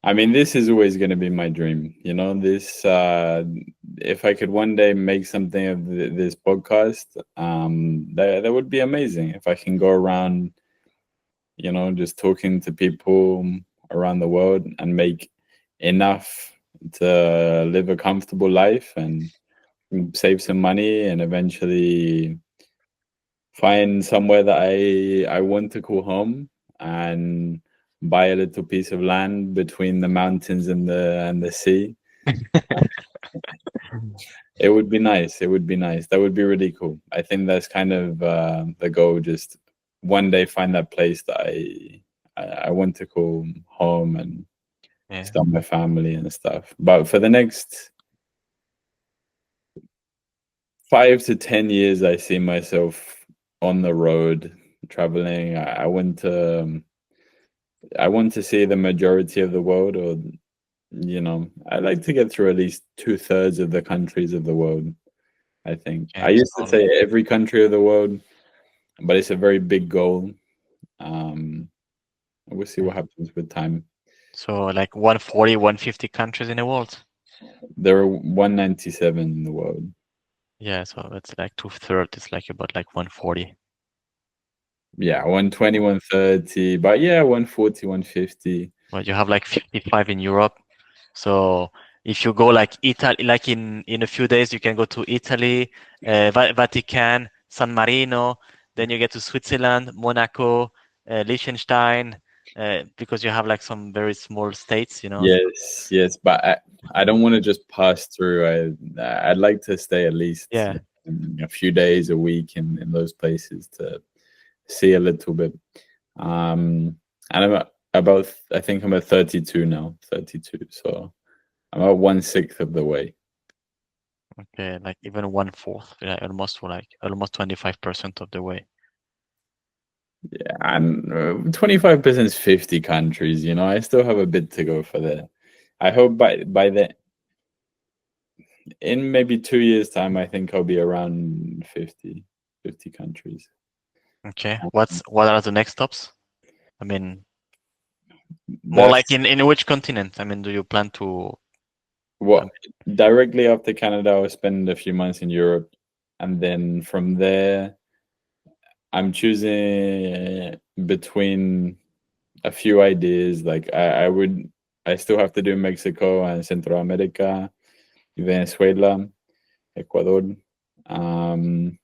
this is always going to be my dream. This, if I could one day make something of this podcast, that would be amazing. If I can go around, just talking to people around the world and make enough to live a comfortable life and save some money and eventually find somewhere that I want to call home and buy a little piece of land between the mountains and the sea. It would be nice. It would be nice. That would be really cool. I think that's kind of the goal. Just one day find that place that I want to call home and Yeah. start my family and stuff. But for the next 5 to 10 years, I see myself on the road traveling. I want to see the majority of the world, or I like to get through at least 2/3 of the countries of the world. I think I Okay. used to So say every country of the world, but it's a very big goal. Um, we'll see what happens with time. so like 140, 150 countries in the world. There are 197 in the world. Yeah, so it's like 2/3. It's like about like 140. Yeah, 120, 130, but yeah, 140, 150. Well, you have like 55 in Europe. So if you go like Italy, like in a few days, you can go to Italy, Vatican, San Marino. Then you get to Switzerland, Monaco, Liechtenstein, because you have like some very small states, you know. Yes, yes, but I don't want to just pass through. I'd like to stay at least Yeah. a few days a week in those places to see a little bit. And I think I'm at 32 now, 32. So I'm about 1/6 of the way. Okay, like even 1/4, yeah, almost 25% of the way. Yeah, and 25% is 50 countries. I still have a bit to go for there. I hope by the in maybe 2 years' time, I think I'll be around 50 countries. Okay, what are the next stops? I mean, more like That's in which continent? I mean, do you plan to? what directly after Canada, I'll spend a few months in Europe, and then from there, I'm choosing between a few ideas. Like I still have to do Mexico and Central America, Venezuela, Ecuador, um,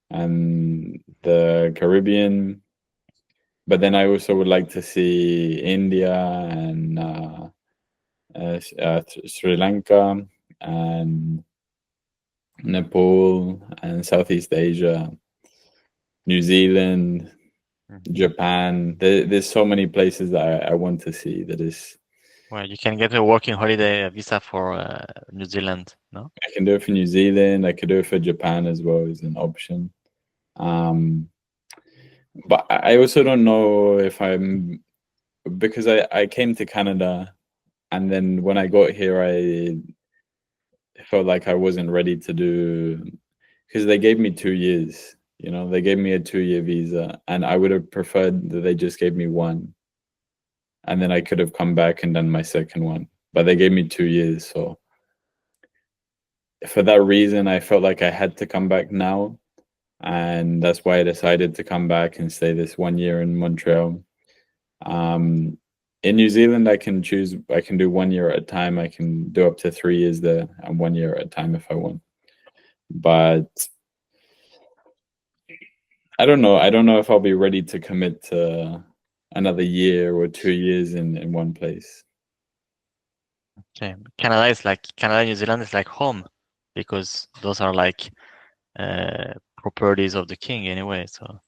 and the Caribbean. But then I also would like to see India and Sri Lanka and Nepal and Southeast Asia, New Zealand, Mhm. Japan. There's so many places that I want to see. That is, Well, you can get a working holiday visa for New Zealand, no? I can do it for New Zealand. I could do it for Japan as well as an option. Um, but I also don't know if I'm because I came to Canada and then when I got here, I felt like I wasn't ready to do because they gave me 2 years. They gave me a 2-year visa, and I would have preferred that they just gave me one, and then I could have come back and done my second one. But they gave me 2 years, so for that reason, I felt like I had to come back now, and that's why I decided to come back and stay this 1 year in Montreal. Um, in New Zealand, I can choose. I can do 1 year at a time. I can do up to 3 years there, and 1 year at a time if I want. But I don't know. I don't know if I'll be ready to commit to another year or 2 years in one place. Okay, Canada, New Zealand is like home because those are like properties of the king anyway. So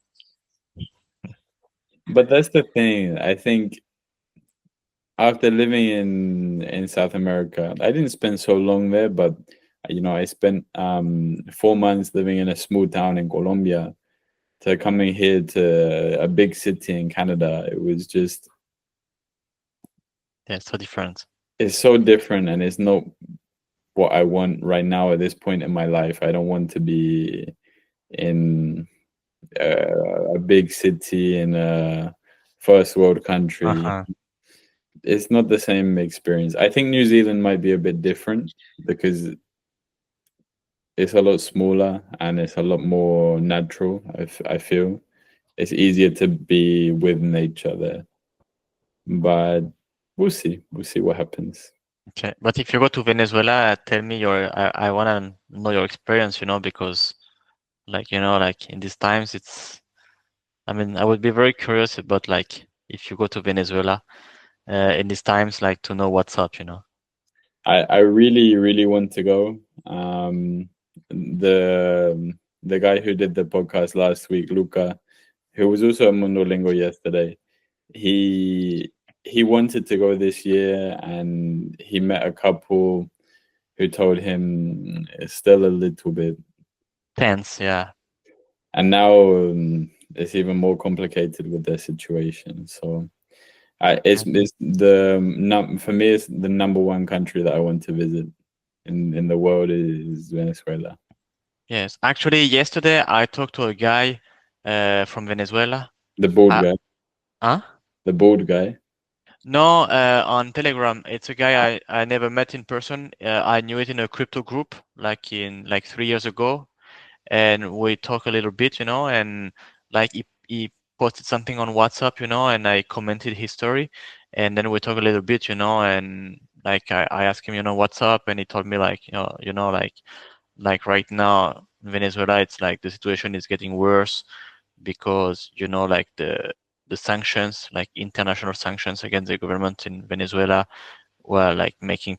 But that's the thing. I think after living in South America, I didn't spend so long there, but I spent 4 months living in a small town in Colombia to coming here to a big city in Canada. It was just yeah, so different. it's so different and it's not what I want right now at this point in my life. I don't want to be in a big city in a first world country. Uh-huh. It's not the same experience. I think New Zealand might be a bit different because it's a lot smaller and it's a lot more natural. I feel it's easier to be with nature there, but we'll see. We'll see what happens. Okay, but if you go to Venezuela, tell me your. I wanna know your experience, because like like in these times, it's. I mean, I would be very curious about like if you go to Venezuela, in these times, like to know what's up. I really really want to go. The guy who did the podcast last week, Luca, who was also at Mondolingo yesterday, he he wanted to go this year, and he met a couple who told him it's still a little bit, Tense, yeah. and now it's even more complicated with their situation. So it's for me it's the number one country that I want to visit in the world is Venezuela. Yes, actually, yesterday I talked to a guy, from Venezuela. The bald Uh, guy, huh? the bald guy. No, on Telegram. It's a guy I never met in person. I knew it in a crypto group, like in like 3 years ago, and we talk a little bit, and like he posted something on WhatsApp, and I commented his story, and then we talk a little bit, and like I asked him, what's up, and he told me like, like right now in Venezuela, it's like the situation is getting worse because like the sanctions, like international sanctions against the government in Venezuela, were like making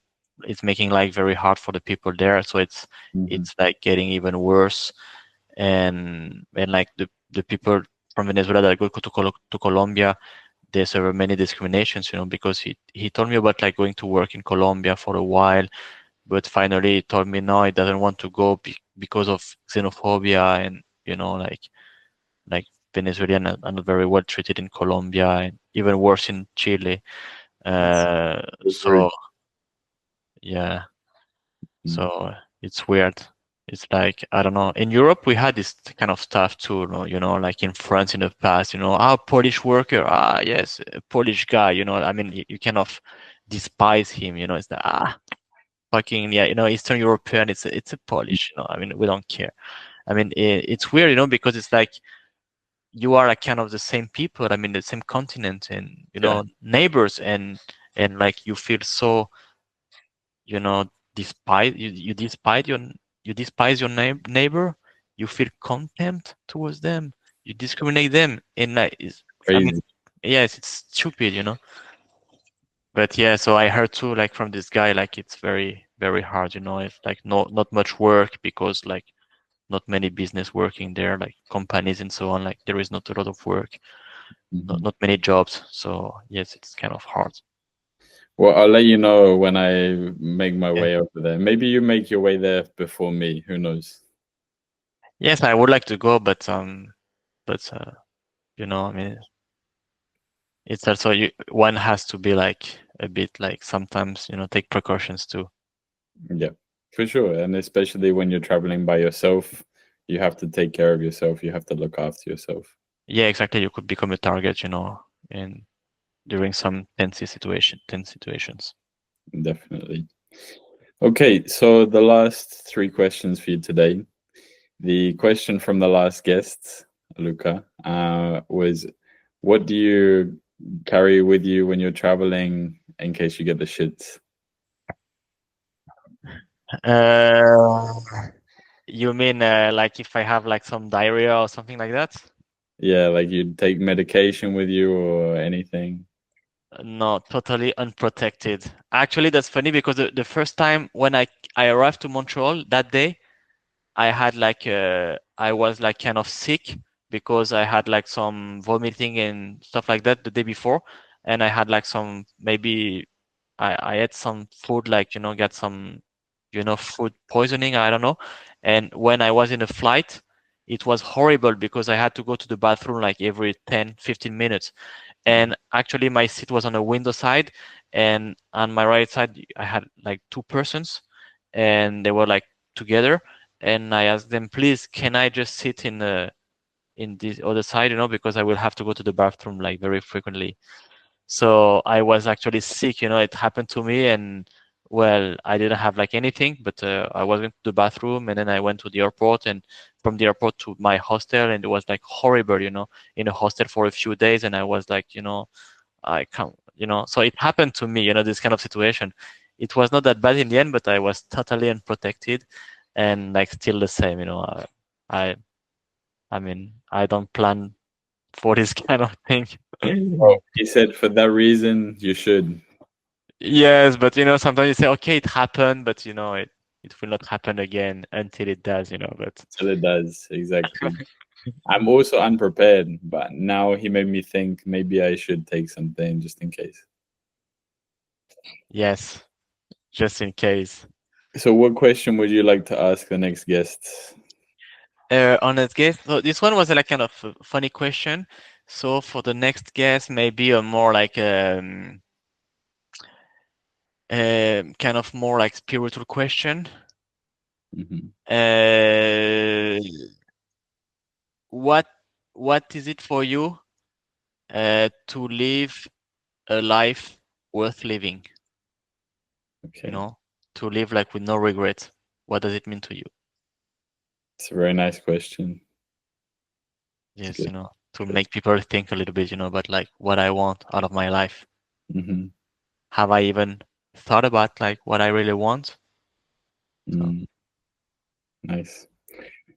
life very hard for the people there. So Hmm. it's like getting even worse, and like the people from Venezuela that go to Colombia, they suffer many discriminations, because he told me about like going to work in Colombia for a while, but finally he told me no, he doesn't want to go because of xenophobia, and like Venezuelan are not very well treated in Colombia, and even worse in Chile. It's very. So yeah, Mm. so it's weird. It's like I don't know. In Europe, we had this kind of stuff too. Like in France in the past. Polish worker. Yes, a Polish guy. I mean, you kind of despise him. It's the fucking yeah. Eastern European. It's a Polish. I mean, we don't care. I mean, it's weird. Because it's like you are like kind of the same people. I mean, the same continent, and Yeah, neighbors, and like you feel so despise you despise your neighbor. You feel contempt towards them. You discriminate them, and like I mean, crazy. yes, it's stupid. But yeah, so I heard too, like from this guy, like it's very very hard. It's like not much work because like not many business working there, like companies and so on. Like there is not a lot of work, not Hmm. not many jobs. So yes, it's kind of hard. Well, I'll let you know when I make my Yeah. way over there. Maybe you make your way there before me. Who knows? Yes, I would like to go, but I mean, it's also one has to be like a bit like sometimes take precautions too. Yeah, for sure. And especially when you're traveling by yourself, you have to take care of yourself. You have to look after yourself. Yeah, exactly. You could become a target, in during some tense situations. Definitely. Okay, so the last three questions for you today. The question from the last guest, Luca, was what do you carry with you when you're traveling in case you get the shits? Uh, you mean like if I have like some diarrhea or something like that? Yeah, like you take medication with you or anything. No, totally unprotected. Actually, that's funny because the first time when I arrived to Montreal that day, I had like I was like kind of sick because I had like some vomiting and stuff like that the day before, and I had like some maybe I ate some food like get some food poisoning, I don't know. And when I was in a flight, it was horrible because I had to go to the bathroom like every 10-15 minutes, and actually my seat was on the window side, and on my right side I had like two persons, and they were like together. And I asked them, please, can I just sit in this other side, because I will have to go to the bathroom like very frequently. So I was actually sick, it happened to me, and well, I didn't have like anything, but I was going to the bathroom, and then I went to the airport, and from the airport to my hostel, and it was like horrible, in a hostel for a few days, and I was like, I can't, so it happened to me, this kind of situation. It was not that bad in the end, but I was totally unprotected, and like still the same, I, I mean, I don't plan for this kind of thing. Well, he said for that reason you should. Yes, but sometimes you say, okay, it happened, but it will not happen again until it does, but Till it does, exactly. I'm also unprepared, but now he made me think maybe I should take something just in case. yes, just in case. So, what question would you like to ask the next guest? On that guest, so this one was like kind of a funny question. So for the next guest, maybe a more like kind of more like spiritual question. Mhm. Uh, what what is it for you to live a life worth living? Okay, To live like with no regret. What does it mean to you? it's a very nice question. It's Yes, good. to make people think a little bit, about like what I want out of my life. Mm-hmm. Have I even thought about like what I really want? So Mm, nice.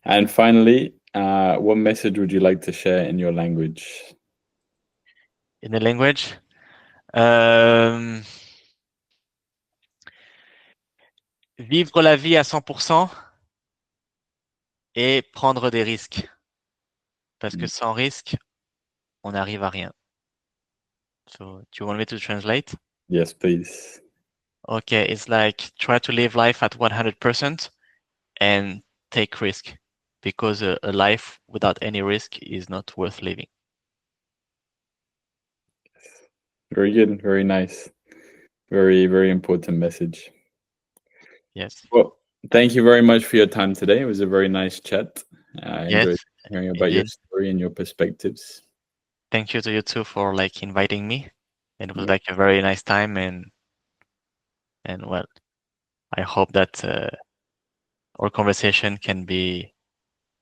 And finally, what message would you like to share in your language? in the language, um, vivre la vie à 100% et prendre des risques. Parce que Mm, sans risque, on n'arrive à rien. So, do you want me to translate? yes, please. Okay, it's like try to live life at 100% and take risk, because a life without any risk is not worth living. Very good. Very nice. Very, very important message. Yes. Well, thank you very much for your time today. It was a very nice chat. I Yes, enjoyed hearing about your indeed. story and your perspectives. Thank you to you too for like inviting me. It was Yeah, like a very nice time, and well, I hope that our conversation can be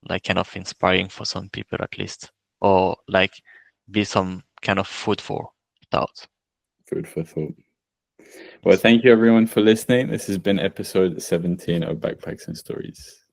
like kind of inspiring for some people at least, or like be some kind of food for thought. food for thought. Well, Yes. thank you everyone for listening. This has been episode 17 of Backpacks and Stories.